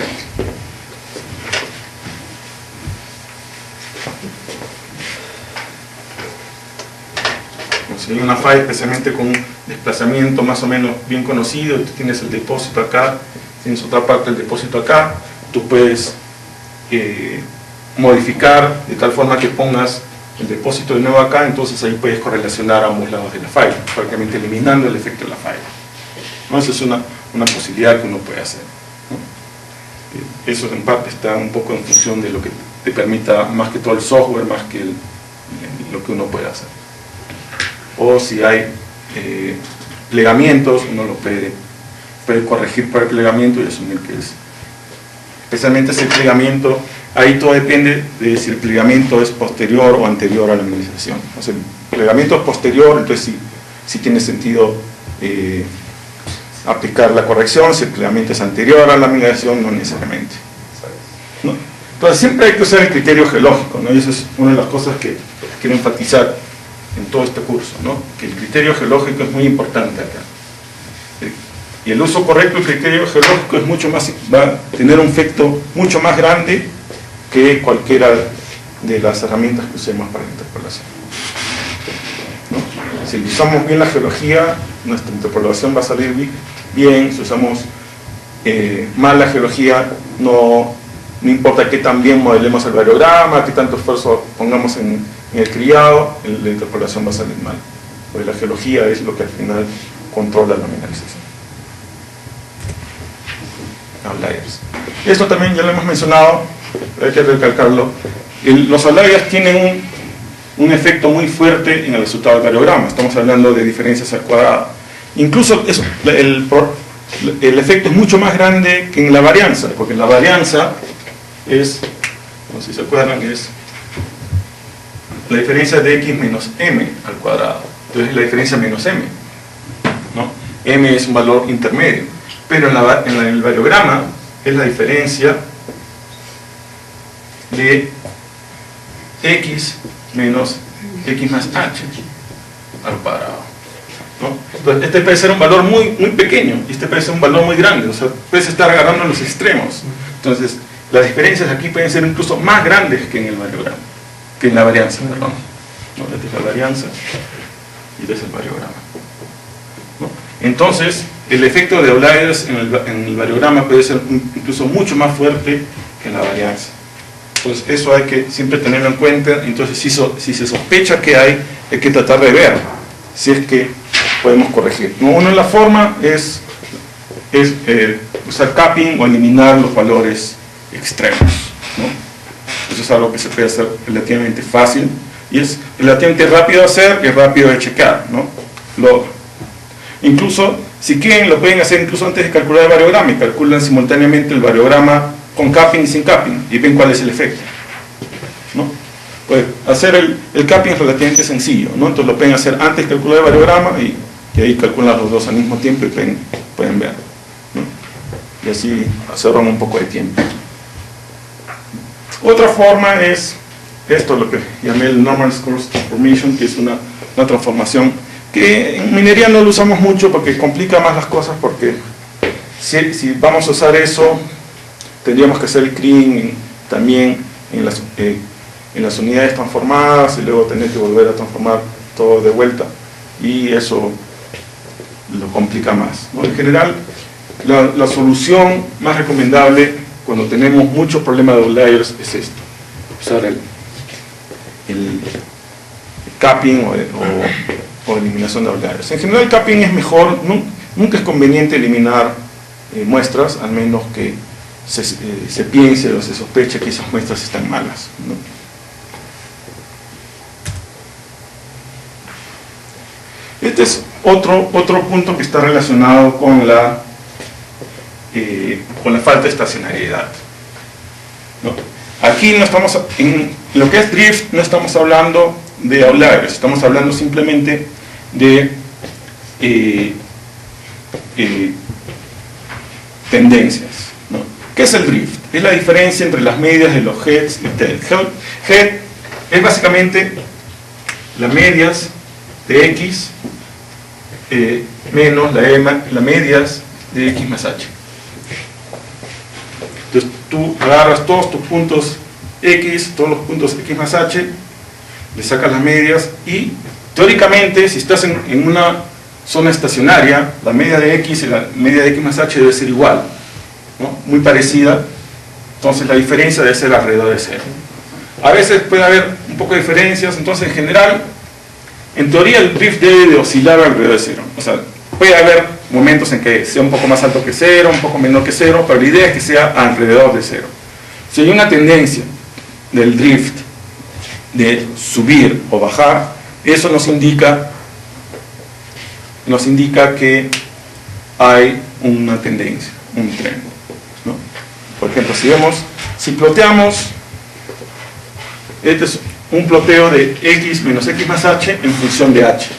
si hay una falla, especialmente con un desplazamiento más o menos bien conocido, tú tienes el depósito acá, tienes otra parte del depósito acá, tú puedes modificar de tal forma que pongas el depósito de nuevo acá, entonces ahí puedes correlacionar a ambos lados de la falla, prácticamente eliminando el efecto de la falla, ¿no? Esa es una posibilidad que uno puede hacer, ¿no? Eso en parte está un poco en función de lo que te permita más que todo el software, más que lo que uno puede hacer. O si hay plegamientos, uno lo puede corregir por el plegamiento y asumir que es. Especialmente si el plegamiento, ahí todo depende de si el plegamiento es posterior o anterior a la minimización. O sea, el plegamiento es posterior, entonces sí tiene sentido aplicar la corrección. Si el plegamiento es anterior a la minimización, no necesariamente, ¿no? Entonces siempre hay que usar el criterio geológico, ¿no? Y eso es una de las cosas que quiero enfatizar en todo este curso, ¿no? Que el criterio geológico es muy importante acá. Y el uso correcto del criterio geológico es mucho más, va a tener un efecto mucho más grande que cualquiera de las herramientas que usemos para la interpolación, ¿no? Si usamos bien la geología, nuestra interpolación va a salir bien. Si usamos mal la geología, no importa qué tan bien modelemos el variograma, qué tanto esfuerzo pongamos en el criado, la interpolación va a salir mal, porque la geología es lo que al final controla la mineralización. Outliers. Esto también ya lo hemos mencionado, hay que recalcarlo. Los outliers tienen un efecto muy fuerte en el resultado del variograma. Estamos hablando de diferencias al cuadrado. Incluso eso, el efecto es mucho más grande que en la varianza, porque en la varianza es, no sé si se acuerdan, es la diferencia de x menos m al cuadrado. Entonces la diferencia menos m, ¿no? M es un valor intermedio, pero en el variograma es la diferencia de x menos x más h al cuadrado, ¿no? Entonces este puede ser un valor muy pequeño y este puede ser un valor muy grande, o sea, puedes estar agarrando los extremos. Entonces las diferencias aquí pueden ser incluso más grandes que en el variograma, que en la varianza, perdón, ¿no? Esta es la varianza y este es el variograma, ¿no? Entonces el efecto de outliers en el variograma puede ser incluso mucho más fuerte que en la varianza. Entonces eso hay que siempre tenerlo en cuenta. Entonces si se sospecha que hay que tratar de ver si es que podemos corregir, ¿no? Una de las formas es usar capping o eliminar los valores extremos, ¿no? Eso es algo que se puede hacer relativamente fácil y es relativamente rápido de hacer y rápido de checar, ¿no? Incluso si quieren lo pueden hacer incluso antes de calcular el variograma y calculan simultáneamente el variograma con capping y sin capping y ven cuál es el efecto, ¿no? Pues hacer el capping es relativamente sencillo, ¿no? Entonces lo pueden hacer antes de calcular el variograma y ahí calculan los dos al mismo tiempo y pueden ver, ¿no? Y así se ahorran un poco de tiempo. Otra forma es esto, lo que llamé el Normal Square Transformation, que es una transformación que en minería no lo usamos mucho porque complica más las cosas, porque si vamos a usar eso tendríamos que hacer el cleaning también en las unidades transformadas y luego tener que volver a transformar todo de vuelta y eso lo complica más, ¿no? En general la solución más recomendable cuando tenemos muchos problemas de outliers es esto: usar el capping o eliminación de outliers. En general el capping es mejor, nunca es conveniente eliminar muestras, al menos que se piense o se sospeche que esas muestras están malas, ¿no? Este es otro punto que está relacionado con la falta de estacionariedad, ¿no? Aquí no estamos, en lo que es drift, no estamos hablando de outliers, estamos hablando simplemente de tendencias, ¿no? ¿Qué es el drift? Es la diferencia entre las medias de los heads y tails. Head es básicamente las medias de X menos las medias de X más H. Entonces tú agarras todos tus puntos X, todos los puntos X más H, le sacas las medias y teóricamente si estás en una zona estacionaria, la media de X y la media de X más H debe ser igual, ¿no? Muy parecida, entonces la diferencia debe ser alrededor de cero. A veces puede haber un poco de diferencias, entonces en general, en teoría el drift debe de oscilar alrededor de cero. O sea, puede haber momentos en que sea un poco más alto que cero, un poco menor que cero, pero la idea es que sea alrededor de cero. Si hay una tendencia del drift de subir o bajar, eso nos indica que hay una tendencia, un tren, ¿no? Por ejemplo, si ploteamos, este es un ploteo de X menos X más H en función de H,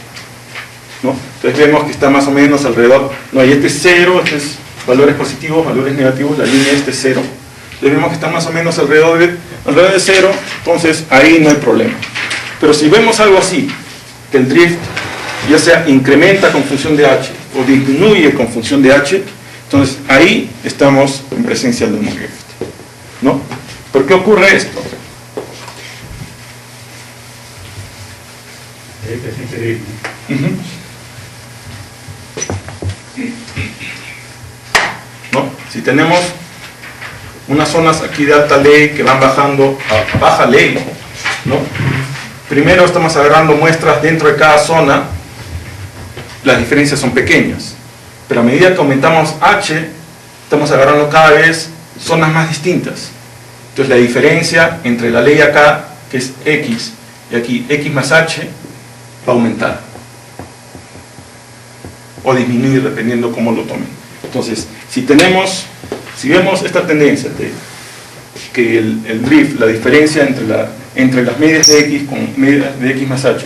¿no? Entonces vemos que está más o menos alrededor, no hay este es cero, este es valores positivos, valores negativos, la línea este es cero. Entonces vemos que está más o menos alrededor de cero, entonces ahí no hay problema. Pero si vemos algo así, que el drift ya sea incrementa con función de H o disminuye con función de H, entonces ahí estamos en presencia del drift, ¿no? ¿Por qué ocurre esto? ¿No? Si tenemos unas zonas aquí de alta ley que van bajando a baja ley, ¿no? Primero estamos agarrando muestras dentro de cada zona, las diferencias son pequeñas, pero a medida que aumentamos H, estamos agarrando cada vez zonas más distintas. Entonces la diferencia entre la ley acá, que es X, y aquí X más H, va a aumentar o disminuir dependiendo cómo lo tomen. Entonces, si vemos esta tendencia de que el drift, la diferencia entre las medias de X con medias de X más H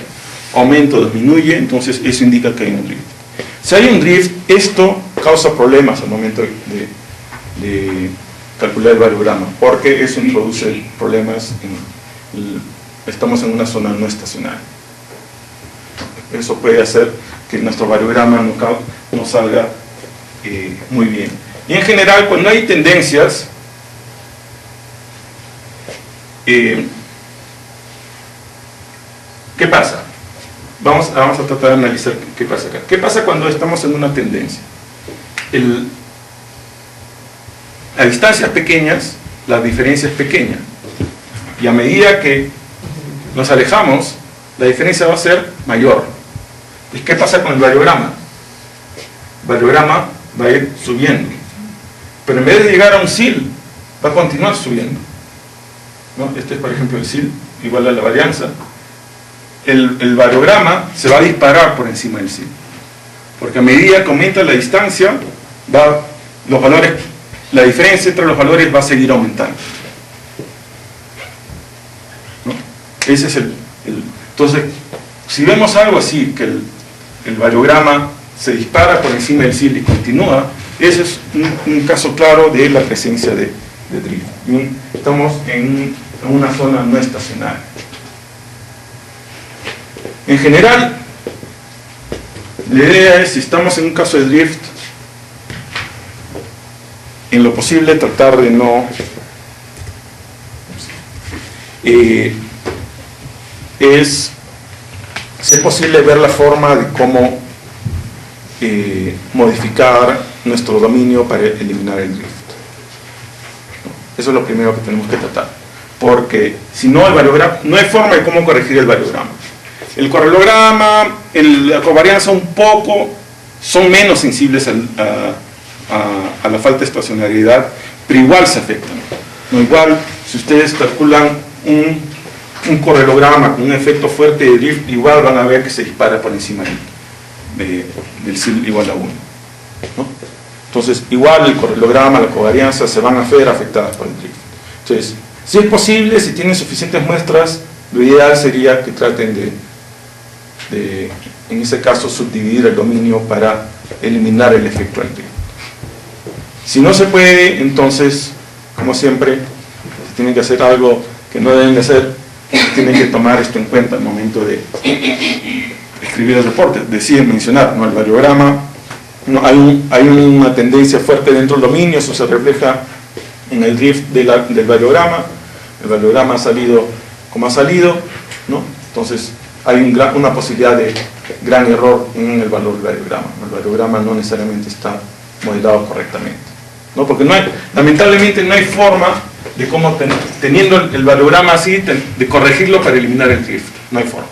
aumenta o disminuye, entonces eso indica que hay un drift. Si hay un drift, esto causa problemas al momento de calcular el variograma, porque eso introduce problemas estamos en una zona no estacionaria. Eso puede hacer que nuestro variograma no salga muy bien. Y en general, cuando hay tendencias, ¿qué pasa? Vamos a tratar de analizar qué pasa acá. ¿Qué pasa cuando estamos en una tendencia? A distancias pequeñas, la diferencia es pequeña. Y a medida que nos alejamos, la diferencia va a ser mayor. ¿Y qué pasa con el variograma? El variograma va a ir subiendo. Pero en vez de llegar a un CIL, va a continuar subiendo, ¿no? Este es, por ejemplo, el CIL igual a la varianza. El variograma se va a disparar por encima del CIL. Porque a medida que aumenta la distancia, la diferencia entre los valores va a seguir aumentando, ¿no? Ese es entonces, si vemos algo así, que el variograma se dispara por encima del CIL y continúa, ese es un caso claro de la presencia de drift. Estamos en una zona no estacionaria. En general, la idea es, si estamos en un caso de drift, en lo posible tratar de no si es posible ver la forma de cómo modificar nuestro dominio para eliminar el drift. Eso es lo primero que tenemos que tratar, porque si no, el variograma, no hay forma de cómo corregir el variograma. El variograma la covarianza un poco, son menos sensibles a la falta de estacionariedad, pero igual se afectan. No, igual, si ustedes calculan un correlograma con un efecto fuerte de drift, igual van a ver que se dispara por encima del CIL igual a 1, ¿no? Entonces, igual el correlograma, la covarianza se van a ver afectadas por el drift. Entonces, si es posible, si tienen suficientes muestras, lo ideal sería que traten en ese caso, subdividir el dominio para eliminar el efecto del drift. Si no se puede, entonces, como siempre, si tienen que hacer algo que no deben de hacer, tienen que tomar esto en cuenta al momento de escribir el reporte. Deciden mencionar, ¿no?, el variograma. No, hay una tendencia fuerte dentro del dominio, eso se refleja en el drift del variograma. El variograma ha salido como ha salido, ¿no? Entonces hay una posibilidad de gran error en el valor del variograma. El variograma no necesariamente está modelado correctamente, ¿no? Porque lamentablemente no hay forma de cómo, teniendo el variograma así, de corregirlo para eliminar el drift. No hay forma.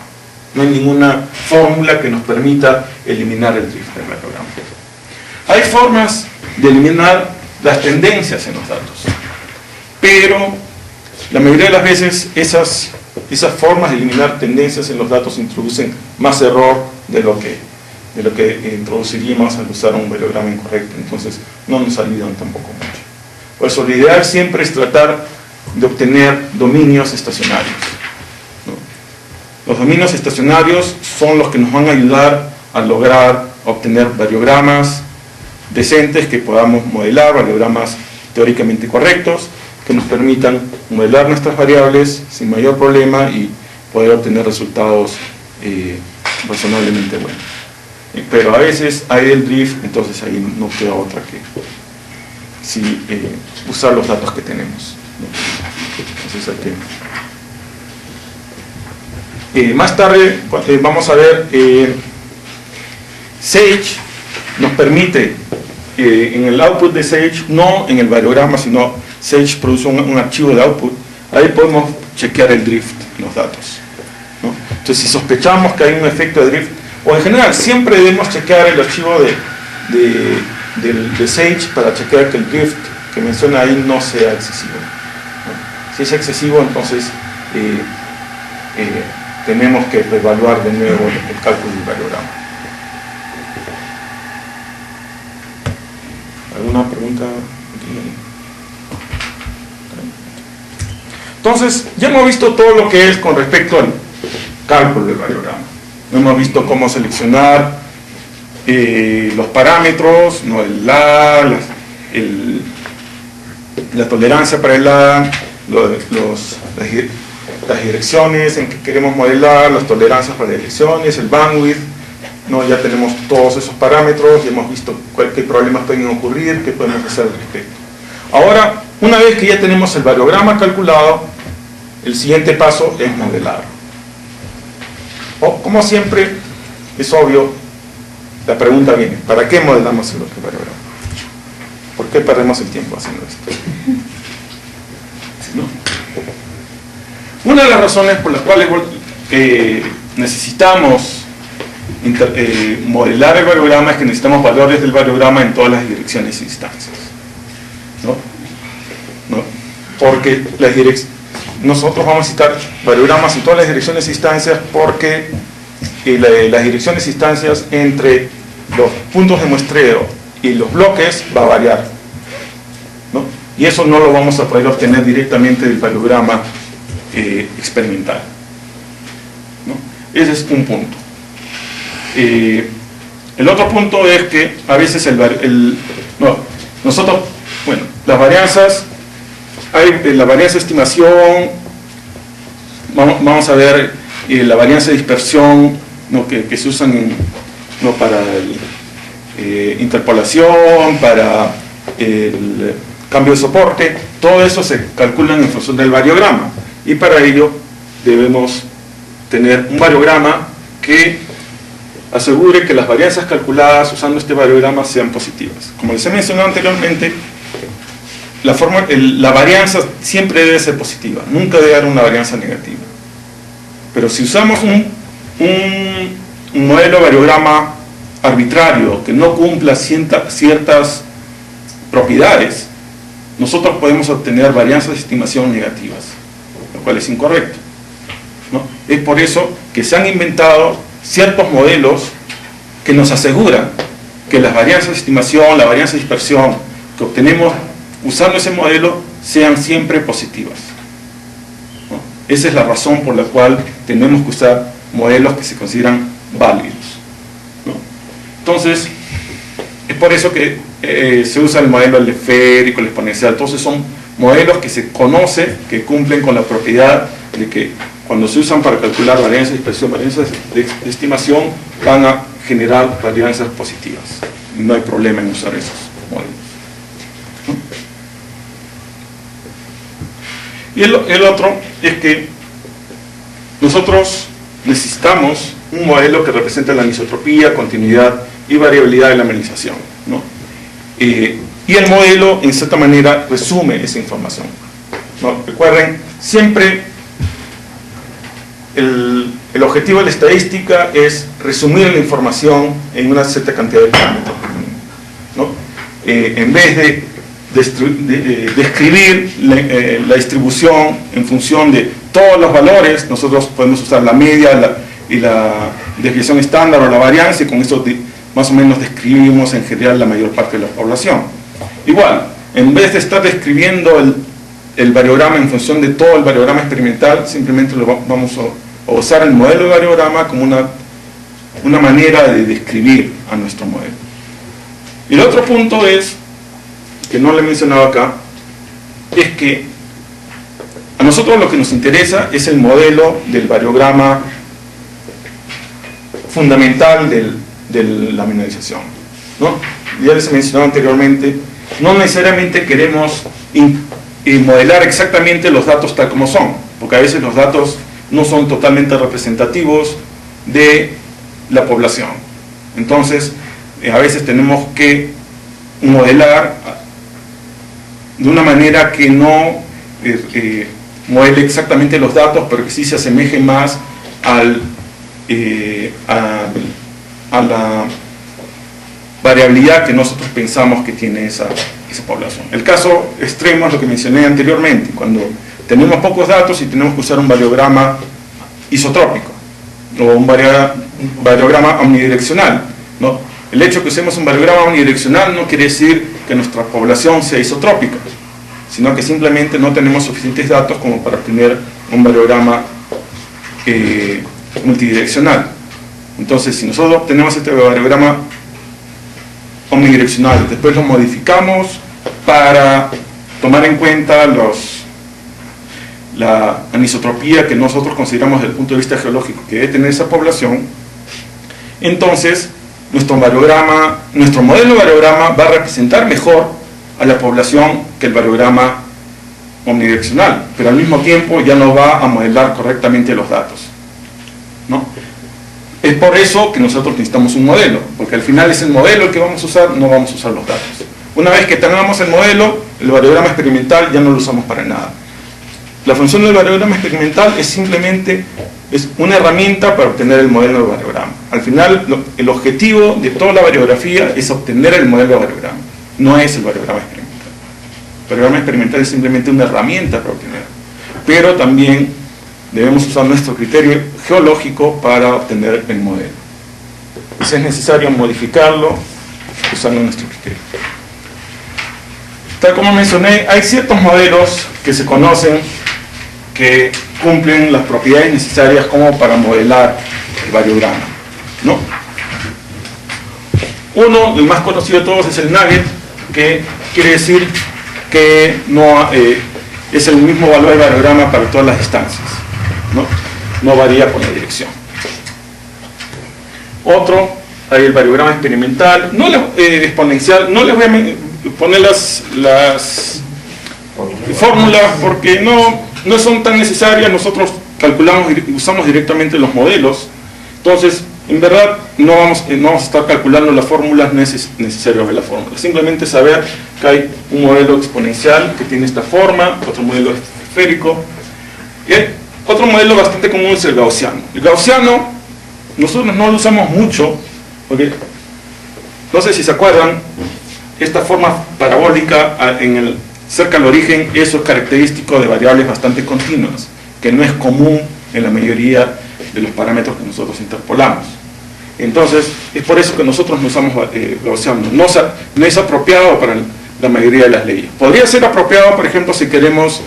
No hay ninguna fórmula que nos permita eliminar el drift del variograma. Hay formas de eliminar las tendencias en los datos, pero la mayoría de las veces esas formas de eliminar tendencias en los datos introducen más error de lo que introduciríamos al usar un variograma incorrecto. Entonces no nos ayudan tampoco mucho. Por eso lo ideal siempre es tratar de obtener dominios estacionarios, ¿no? Los dominios estacionarios son los que nos van a ayudar a lograr obtener variogramas decentes que podamos modelar, variogramas teóricamente correctos, que nos permitan modelar nuestras variables sin mayor problema y poder obtener resultados razonablemente buenos. Pero a veces hay el drift, entonces ahí no queda otra que usar los datos que tenemos, ¿no? Entonces más tarde vamos a ver, Sage nos permite, en el output de Sage, no en el variograma, sino Sage produce un archivo de output, ahí podemos chequear el drift en los datos, ¿no? Entonces, si sospechamos que hay un efecto de drift, o en general, siempre debemos chequear el archivo de Sage para chequear que el drift que menciona ahí no sea excesivo, ¿no? Si es excesivo, entonces tenemos que reevaluar de nuevo el cálculo del variograma. ¿Alguna pregunta? Entonces, ya hemos visto todo lo que es con respecto al cálculo del variograma. Hemos visto cómo seleccionar los parámetros, ¿no?, la tolerancia para el A, las direcciones en que queremos modelar, las tolerancias para las direcciones, el bandwidth, ¿no? Ya tenemos todos esos parámetros, ya hemos visto qué problemas pueden ocurrir, qué podemos hacer al respecto. Ahora, una vez que ya tenemos el variograma calculado, el siguiente paso es modelarlo. Como siempre, es obvio, la pregunta viene: ¿para qué modelamos el variograma? ¿Por qué perdemos el tiempo haciendo esto? ¿No? Una de las razones por las cuales necesitamos modelar el variograma es que necesitamos valores del variograma en todas las direcciones e instancias, ¿no? Porque nosotros vamos a necesitar variogramas en todas las direcciones e instancias, porque las direcciones e instancias entre los puntos de muestreo y los bloques va a variar, ¿no? Y eso no lo vamos a poder obtener directamente del variograma experimental, ¿no? Ese es un punto. El otro punto es que a veces las varianzas, hay la varianza de estimación, vamos a ver la varianza de dispersión, ¿no?, que se usan para interpolación, para el cambio de soporte. Todo eso se calcula en función del variograma, y para ello debemos tener un variograma que asegure que las varianzas calculadas usando este variograma sean positivas. Como les he mencionado anteriormente, la varianza siempre debe ser positiva, nunca debe haber una varianza negativa. Pero si usamos un un modelo de variograma arbitrario que no cumpla ciertas propiedades, nosotros podemos obtener varianzas de estimación negativas, lo cual es incorrecto, ¿no? Es por eso que se han inventado ciertos modelos que nos aseguran que las varianzas de estimación, la varianza de dispersión que obtenemos usando ese modelo sean siempre positivas, ¿no? Esa es la razón por la cual tenemos que usar modelos que se consideran válidos, ¿no? Entonces, es por eso que se usa el modelo el esférico, el exponencial. Entonces son modelos que se conoce que cumplen con la propiedad de que cuando se usan para calcular varianzas de dispersión, varianzas de estimación, van a generar varianzas positivas. No hay problema en usar esos modelos, ¿no? Y el otro es que nosotros necesitamos un modelo que represente la anisotropía, continuidad y variabilidad de la minimización, ¿no? Y el modelo, en cierta manera, resume esa información, ¿no? Recuerden, siempre el objetivo de la estadística es resumir la información en una cierta cantidad de parámetros, ¿no? En vez de describir la distribución en función de todos los valores, nosotros podemos usar la media y la desviación estándar o la varianza, y con eso más o menos describimos en general la mayor parte de la población. Igual, en vez de estar describiendo el variograma en función de todo el variograma experimental, simplemente vamos a usar el modelo de variograma como una manera de describir a nuestro modelo. Y el otro punto es, que no lo he mencionado acá, es que a nosotros lo que nos interesa es el modelo del variograma fundamental de la minimización, ¿no? Ya les he mencionado anteriormente, no necesariamente queremos modelar exactamente los datos tal como son, porque a veces los datos no son totalmente representativos de la población. Entonces, a veces tenemos que modelar de una manera que no modele exactamente los datos, pero que sí se asemeje más a la variabilidad que nosotros pensamos que tiene esa población. El caso extremo es lo que mencioné anteriormente, cuando tenemos pocos datos y tenemos que usar un variograma isotrópico o un variograma omnidireccional, ¿no? El hecho de que usemos un variograma omnidireccional no quiere decir que nuestra población sea isotrópica, sino que simplemente no tenemos suficientes datos como para obtener un variograma multidireccional. Entonces, si nosotros obtenemos este variograma omnidireccional, después lo modificamos para tomar en cuenta la anisotropía que nosotros consideramos desde el punto de vista geológico que debe tener esa población, entonces nuestro modelo de variograma va a representar mejor a la población que el variograma omnidireccional, pero al mismo tiempo ya no va a modelar correctamente los datos, ¿no? Es por eso que nosotros necesitamos un modelo, porque al final es el modelo el que vamos a usar, no vamos a usar los datos. Una vez que tengamos el modelo, el variograma experimental ya no lo usamos para nada. La función del variograma experimental es simplemente una herramienta para obtener el modelo de variograma. Al final, el objetivo de toda la variografía es obtener el modelo de variograma, no es el variograma experimental. El variograma experimental es simplemente una herramienta para obtener, pero también debemos usar nuestro criterio geológico para obtener el modelo. Si es necesario modificarlo, usando nuestro criterio. Tal como mencioné, hay ciertos modelos que se conocen que cumplen las propiedades necesarias como para modelar el variograma, ¿no? Uno, el más conocido de todos, es el nugget, que quiere decir que no es el mismo valor del variograma para todas las distancias, no varía con la dirección. Otro, hay el variograma experimental, exponencial. No les voy a poner las fórmulas porque no son tan necesarias. Nosotros calculamos y usamos directamente los modelos. Entonces, en verdad, no vamos a estar calculando las fórmulas, no es necesario ver la fórmula. Simplemente saber que hay un modelo exponencial que tiene esta forma, otro modelo esférico. Y hay otro modelo bastante común, es el gaussiano. El gaussiano nosotros no lo usamos mucho, porque no sé si se acuerdan, esta forma parabólica cerca al origen, eso es característico de variables bastante continuas, que no es común en la mayoría de los parámetros que nosotros interpolamos. Entonces, es por eso que nosotros no usamos gaussiano. No es apropiado para la mayoría de las leyes. Podría ser apropiado, por ejemplo, si queremos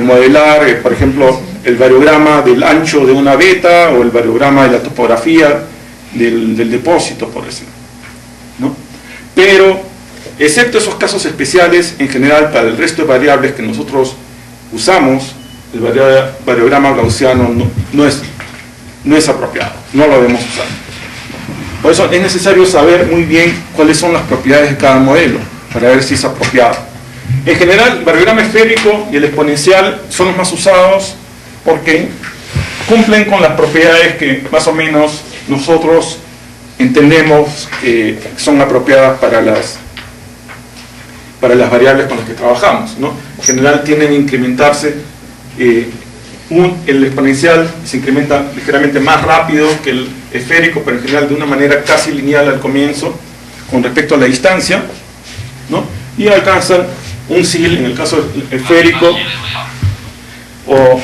modelar, por ejemplo, el variograma del ancho de una veta o el variograma de la topografía del depósito, por ejemplo, ¿no? Pero, excepto esos casos especiales, en general, para el resto de variables que nosotros usamos, el variograma gaussiano no es apropiado, no lo debemos usar. Por eso es necesario saber muy bien cuáles son las propiedades de cada modelo, para ver si es apropiado. En general, el variograma esférico y el exponencial son los más usados porque cumplen con las propiedades que más o menos nosotros entendemos que son apropiadas para las variables con las que trabajamos, ¿no? En general tienden a incrementarse, el exponencial se incrementa ligeramente más rápido que el esférico, pero en general de una manera casi lineal al comienzo con respecto a la distancia, ¿no? Y alcanzan un SIL en el caso esférico, o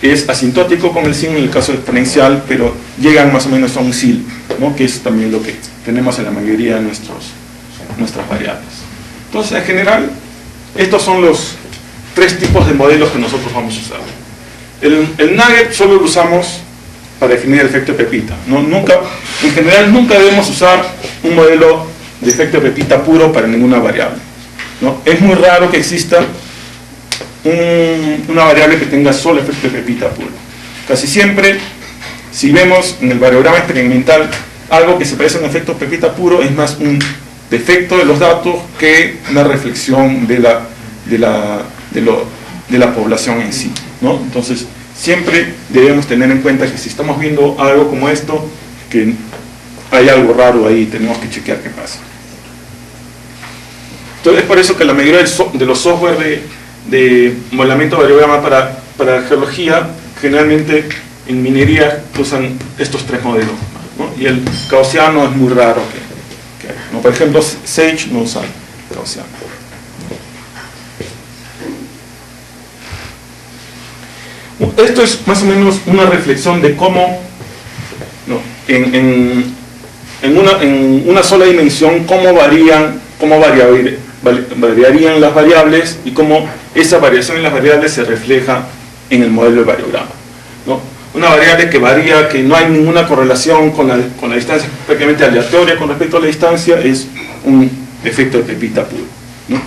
es asintótico con el SIL en el caso exponencial, pero llegan más o menos a un SIL, ¿no? Que es también lo que tenemos en la mayoría de nuestras variables. Entonces, en general, estos son los tres tipos de modelos que nosotros vamos a usar. El nugget solo lo usamos para definir el efecto de Pepita. En general, nunca debemos usar un modelo de efecto de Pepita puro para ninguna variable, ¿no? Es muy raro que exista una variable que tenga solo efecto de Pepita puro. Casi siempre, si vemos en el variograma experimental algo que se parece a un efecto de Pepita puro, es más un defecto de los datos que una reflexión de la población en sí, ¿no? Entonces, siempre debemos tener en cuenta que si estamos viendo algo como esto, que hay algo raro ahí, tenemos que chequear qué pasa. Entonces, es por eso que la mayoría de los software de modelamiento de variograma para geología, generalmente en minería usan estos tres modelos, ¿no? Y el gaussiano es muy raro que haya, ¿no? Por ejemplo, Sage no usa gaussiano. Esto es más o menos una reflexión de cómo, ¿no? en una sola dimensión, cómo variarían las variables y cómo esa variación en las variables se refleja en el modelo de variograma, ¿no? Una variable que varía, que no hay ninguna correlación con la distancia, prácticamente aleatoria con respecto a la distancia, es un efecto de Pepita puro, ¿no?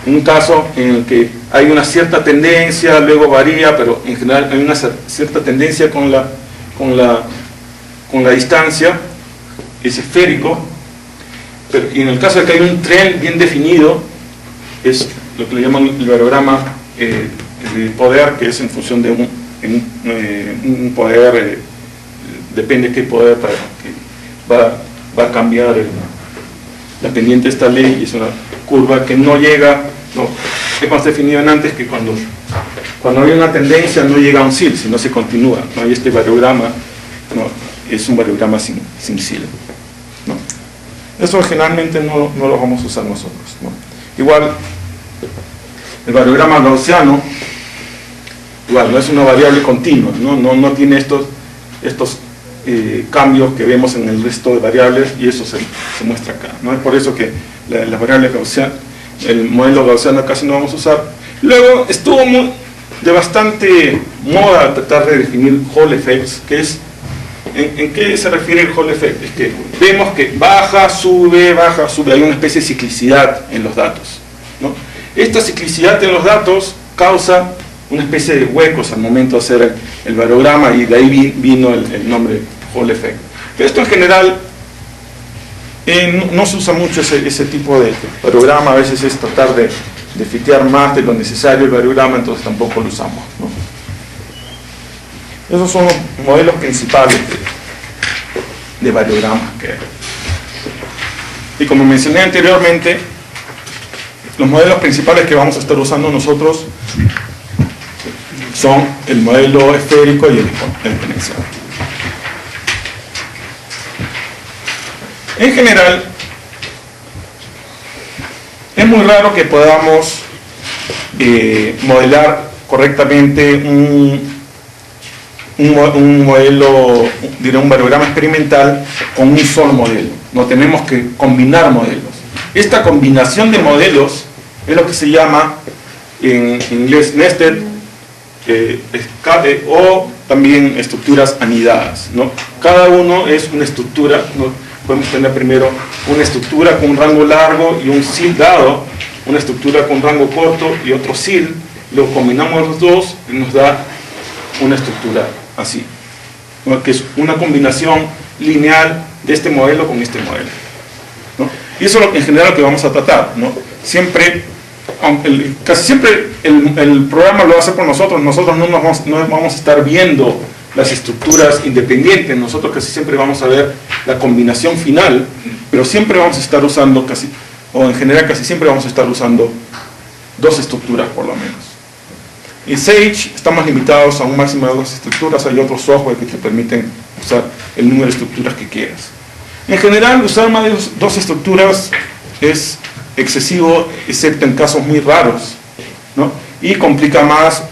Un caso en el que hay una cierta tendencia, luego varía, pero en general hay una cierta tendencia con la distancia, es esférico, y en el caso de que hay un trend bien definido, es lo que le llaman el variograma de poder, que es en función de un poder, depende de qué poder, para que va a cambiar la pendiente de esta ley, y es una curva que no llega, es más definido en antes, que cuando hay una tendencia no llega a un SIL, sino se continúa, ¿no? Y este variograma, ¿no? Es un variograma sin SIL, ¿no? Eso generalmente no lo vamos a usar nosotros, ¿no? Igual, el variograma gaussiano, igual, no es una variable continua, no tiene estos cambios que vemos en el resto de variables, y eso se muestra acá, ¿no? Es por eso que las variables gaussianas, el modelo gaussiano casi no vamos a usar. Luego estuvo de bastante moda tratar de definir Hall effects, que es ¿en qué se refiere el Hall effect? Es que vemos que baja, sube, hay una especie de ciclicidad en los datos, ¿no? Esta ciclicidad en los datos causa una especie de huecos al momento de hacer el variograma, y de ahí vino el nombre Hall effect. Pero esto en general no se usa mucho ese tipo de variograma. A veces es tratar de fitear más de lo necesario el variograma, entonces tampoco lo usamos, ¿no? Esos son los modelos principales de variogramas que hay. Y como mencioné anteriormente, los modelos principales que vamos a estar usando nosotros son el modelo esférico y el exponencial. En general, es muy raro que podamos modelar correctamente un modelo, diré, un variograma experimental con un solo modelo. No tenemos que combinar modelos. Esta combinación de modelos es lo que se llama en inglés nested o también estructuras anidadas, ¿no? Cada uno es una estructura, ¿no? Podemos tener primero una estructura con un rango largo y un CIL dado, una estructura con rango corto y otro CIL, luego combinamos los dos y nos da una estructura así, ¿no? Que es una combinación lineal de este modelo con este modelo, ¿no? Y eso es lo que en general que vamos a tratar, ¿no? Siempre, casi siempre el programa lo hace por nosotros. Nosotros no vamos a estar viendo las estructuras independientes, nosotros casi siempre vamos a ver la combinación final, pero siempre vamos a estar usando o en general casi siempre vamos a estar usando dos estructuras por lo menos. En Sage estamos limitados a un máximo de dos estructuras. Hay otros software que te permiten usar el número de estructuras que quieras. En general, usar más de dos estructuras es excesivo, excepto en casos muy raros, ¿no? Y complica más,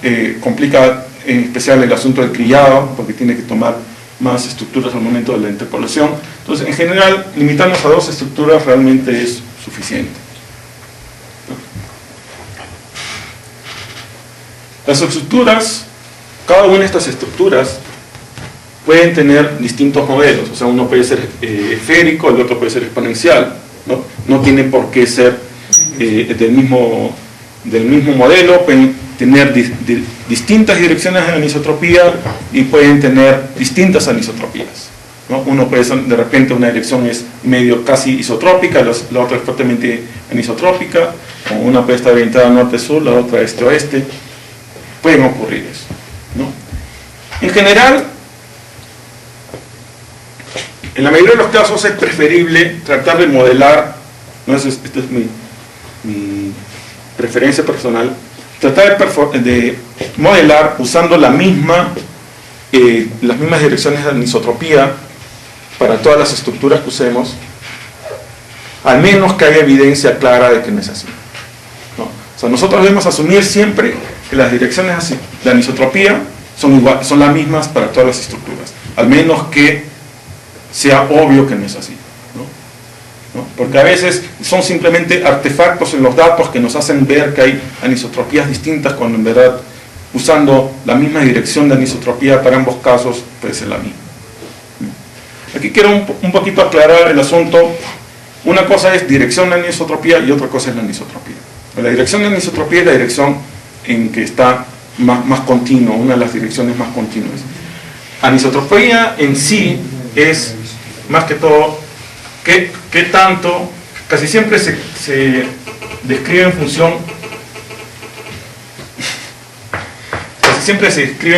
complica en especial el asunto del trillado, porque tiene que tomar más estructuras al momento de la interpolación. Entonces, en general, limitarnos a dos estructuras realmente es suficiente. Las estructuras, cada una de estas estructuras pueden tener distintos modelos. O sea, uno puede ser esférico, el otro puede ser exponencial, ¿no? No tiene por qué ser del mismo modelo. Pueden tener distintas direcciones de anisotropía y pueden tener distintas anisotropías, ¿no? Uno puede ser, de repente una dirección es medio casi isotrópica, la otra es fuertemente anisotrópica, o una puede estar orientada norte-sur, la otra este-oeste. Pueden ocurrir eso, ¿no? En general, en la mayoría de los casos es preferible tratar de modelar, ¿no? Esta es mi preferencia personal, tratar de modelar usando las mismas direcciones de anisotropía para todas las estructuras que usemos, al menos que haya evidencia clara de que no es así, ¿no? O sea, nosotros debemos asumir siempre que las direcciones de anisotropía son las mismas para todas las estructuras, al menos que sea obvio que no es así, ¿no? Porque a veces son simplemente artefactos en los datos que nos hacen ver que hay anisotropías distintas, cuando en verdad, usando la misma dirección de anisotropía para ambos casos, puede ser la misma. Aquí quiero un poquito aclarar el asunto. Una cosa es dirección de anisotropía y otra cosa es la anisotropía. La dirección de anisotropía es la dirección en que está más continuo, una de las direcciones más continuas. Anisotropía en sí es, más que todo, qué tanto, casi siempre se describe en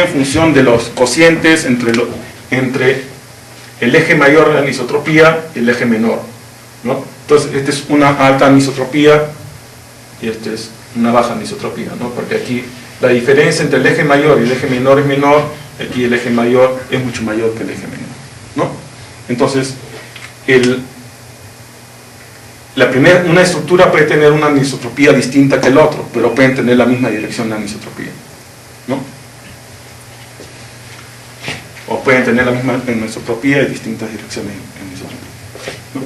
función, de los cocientes entre el eje mayor de anisotropía y el eje menor, ¿no? Entonces, esta es una alta anisotropía y esta es una baja anisotropía, ¿no? Porque aquí la diferencia entre el eje mayor y el eje menor es menor, aquí el eje mayor es mucho mayor que el eje menor, ¿no? Entonces, una estructura puede tener una anisotropía distinta que el otro, pero pueden tener la misma dirección de anisotropía, ¿no? O pueden tener la misma anisotropía y distintas direcciones de anisotropía, ¿no?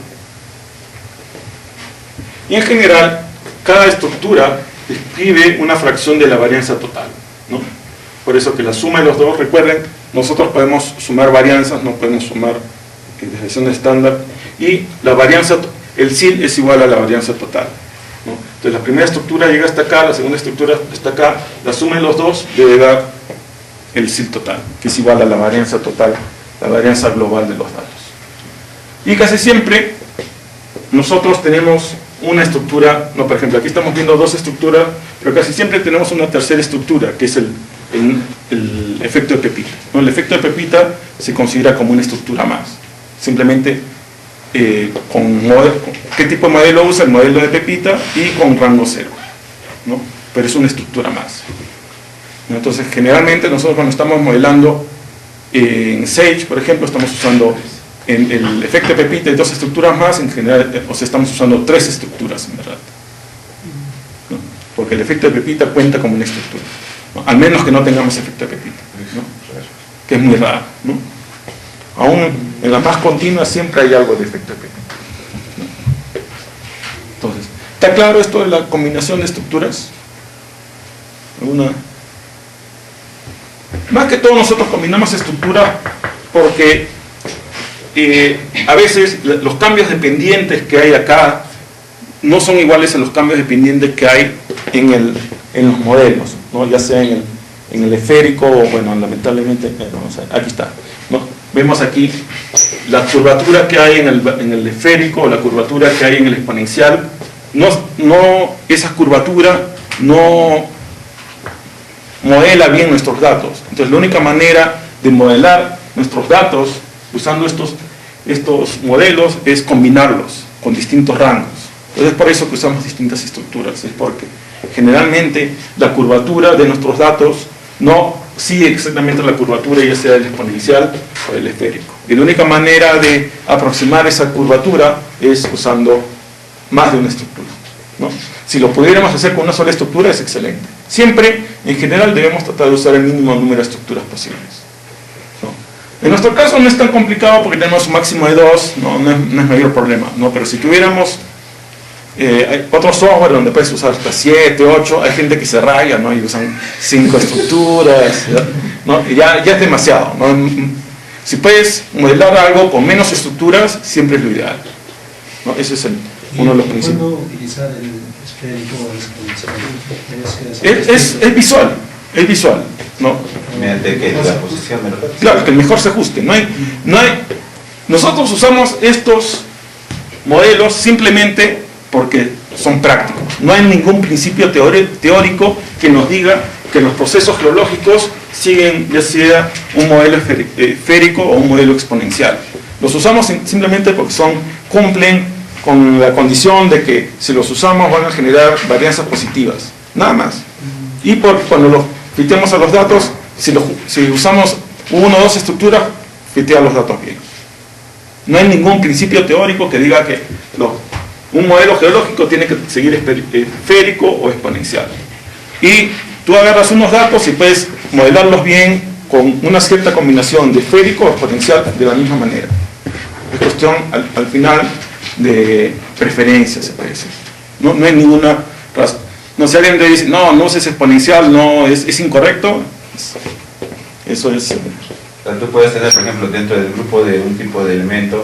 Y en general, cada estructura describe una fracción de la varianza total, ¿no? Por eso que la suma de los dos, recuerden, nosotros podemos sumar varianzas, no podemos sumar desviación estándar, y la varianza, el CIL es igual a la varianza total, ¿no? Entonces la primera estructura llega hasta acá, la segunda estructura está acá, la suma de los dos debe dar el CIL total, que es igual a la varianza total, la varianza global de los datos. Y casi siempre nosotros tenemos una estructura, no, por ejemplo, aquí estamos viendo dos estructuras, pero casi siempre tenemos una tercera estructura, que es el efecto de Pepita, ¿no? El efecto de Pepita se considera como una estructura más. Simplemente, ¿qué tipo de modelo usa? El modelo de Pepita y con rango 0, ¿no? Pero es una estructura más. Entonces, generalmente nosotros cuando estamos modelando en Sage, por ejemplo, estamos usando En el efecto de Pepita hay 2 estructuras más, en general, o sea, estamos usando 3 estructuras, en verdad. ¿No? Porque el efecto de Pepita cuenta como una estructura, ¿no? Al menos que no tengamos efecto de Pepita, ¿no? Que es muy raro, ¿no? Aún en la más continua siempre hay algo de efecto de Pepita, ¿no? Entonces, ¿está claro esto de la combinación de estructuras? Más que todo nosotros combinamos estructuras porque a veces los cambios dependientes que hay acá no son iguales a los cambios dependientes que hay en los modelos, ¿no? Ya sea en el esférico o, bueno, lamentablemente, aquí está, ¿no? Vemos aquí la curvatura que hay en el esférico o la curvatura que hay en el exponencial. Esa curvatura no modela bien nuestros datos. Entonces la única manera de modelar nuestros datos usando estos modelos es combinarlos con distintos rangos. Entonces es por eso que usamos distintas estructuras, es porque generalmente la curvatura de nuestros datos no sigue exactamente la curvatura, ya sea del exponencial o del esférico. Y la única manera de aproximar esa curvatura es usando más de una estructura, ¿no? Si lo pudiéramos hacer con una sola estructura es excelente. Siempre, en general, debemos tratar de usar el mínimo número de estructuras posibles, ¿no? En nuestro caso no es tan complicado porque tenemos un máximo de 2, no es mayor problema, ¿no? Pero si tuviéramos hay otro software donde puedes usar hasta 7, 8, hay gente que se raya, ¿no? Y usan 5 estructuras, ¿no? Y ya es demasiado, ¿no? Si puedes modelar algo con menos estructuras, siempre es lo ideal, ¿no? Ese es uno de los principios. ¿Cuándo utilizar el esférico o el exponencial? Es visual, ¿no? Mediante que la posición de los datos. Claro, que el mejor se ajuste. Nosotros usamos estos modelos simplemente porque son prácticos. No hay ningún principio teórico que nos diga que los procesos geológicos siguen ya sea un modelo esférico o un modelo exponencial. Los usamos simplemente porque cumplen con la condición de que si los usamos van a generar varianzas positivas, nada más. Y cuando los fitemos a los datos, si usamos 1 o 2 estructuras, fitea los datos bien. No hay ningún principio teórico que diga que un modelo geológico tiene que seguir esférico o exponencial. Y tú agarras unos datos y puedes modelarlos bien con una cierta combinación de esférico o exponencial de la misma manera. Es cuestión, al final, de preferencia, se puede decir. No hay ninguna razón. No, si alguien te dice, no es exponencial, no, es incorrecto, eso es... Tú puedes tener, por ejemplo, dentro del grupo de un tipo de elemento,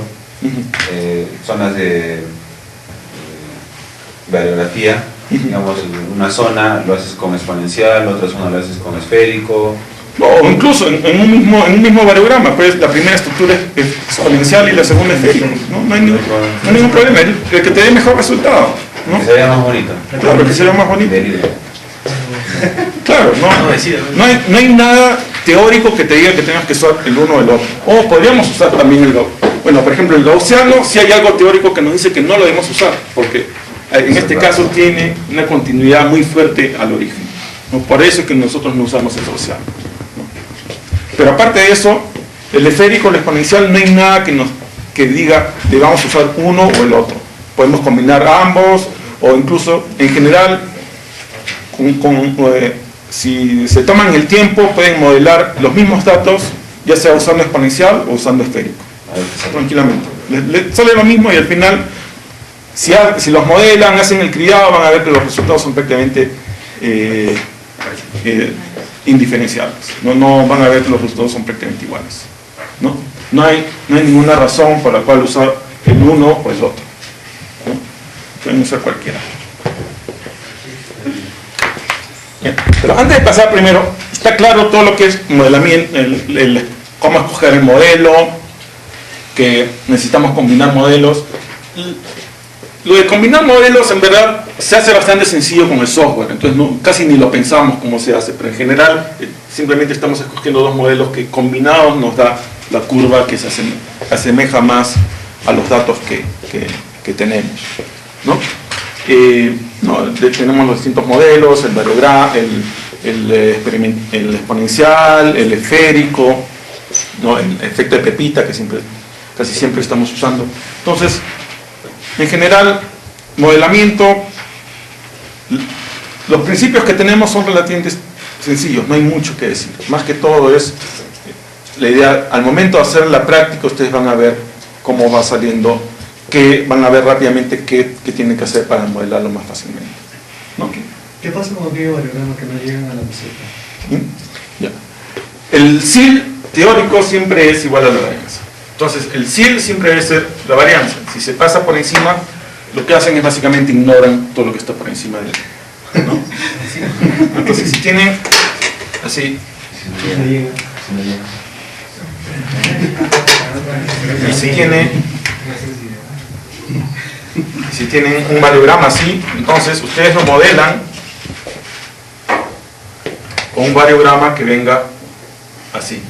zonas de variografía, digamos, una zona lo haces con exponencial, otra zona lo haces con esférico. O incluso en un mismo variograma, pues la primera estructura es exponencial y la segunda esférica. No hay ningún problema, el que te dé mejor resultado, ¿no? Que se vea más bonito. Claro, que se vea más bonito. Claro, no hay nada teórico que te diga que tengas que usar el uno o el otro. O podríamos usar también el gaussiano. Bueno, por ejemplo, el gaussiano, si hay algo teórico que nos dice que no lo debemos usar, porque en este caso tiene una continuidad muy fuerte al origen, ¿no? Por eso es que nosotros no usamos el gaussiano, ¿no? Pero aparte de eso, el esférico, el exponencial, no hay nada que diga debamos usar uno o el otro. Podemos combinar ambos, o incluso, en general, si se toman el tiempo, pueden modelar los mismos datos, ya sea usando exponencial o usando esférico, tranquilamente. Les sale lo mismo y al final, si los modelan, hacen el criado, van a ver que los resultados son prácticamente indiferenciables. No van a ver que los resultados son prácticamente iguales. No hay ninguna razón por la cual usar el uno o el otro, ¿no? Pueden usar cualquiera. Bien. Pero antes de pasar primero, está claro todo lo que es modelamiento, cómo escoger el modelo, que necesitamos combinar modelos. Lo de combinar modelos en verdad se hace bastante sencillo con el software, entonces casi ni lo pensamos cómo se hace, pero en general simplemente estamos escogiendo 2 modelos que combinados nos da la curva que se asemeja más a los datos que tenemos, ¿no? Tenemos los distintos modelos, el variograma, el exponencial, el esférico, ¿no? El efecto de Pepita, que siempre casi siempre estamos usando. Entonces, en general, modelamiento, los principios que tenemos son relativamente sencillos, no hay mucho que decir. Más que todo es la idea, al momento de hacer la práctica, ustedes van a ver cómo va saliendo, van a ver rápidamente qué tienen que hacer para modelarlo más fácilmente, ¿no? ¿Qué pasa con aquellos variogramas que no llegan a la meseta? Ya. El SIL teórico siempre es igual a la varianza. Entonces, el SIL siempre debe ser la varianza. Si se pasa por encima, lo que hacen es básicamente ignoran todo lo que está por encima de él, ¿no? Entonces, si tienen así, y si tienen un variograma así, entonces ustedes lo modelan con un variograma que venga así,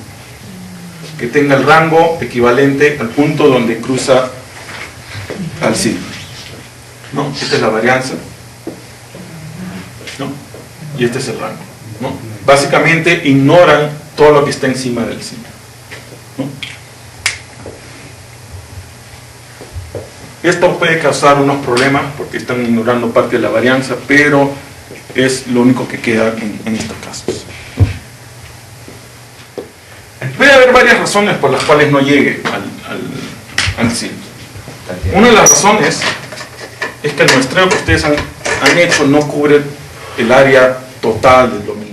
que tenga el rango equivalente al punto donde cruza al SIL, ¿no? Esta es la varianza, ¿no? Y este es el rango, ¿no? Básicamente ignoran todo lo que está encima del SIL, ¿no? Esto puede causar unos problemas porque están ignorando parte de la varianza, pero es lo único que queda en estos casos. Puede haber varias razones por las cuales no llegue al SIL. Una de las razones es que el muestreo que ustedes han hecho no cubre el área total del dominio.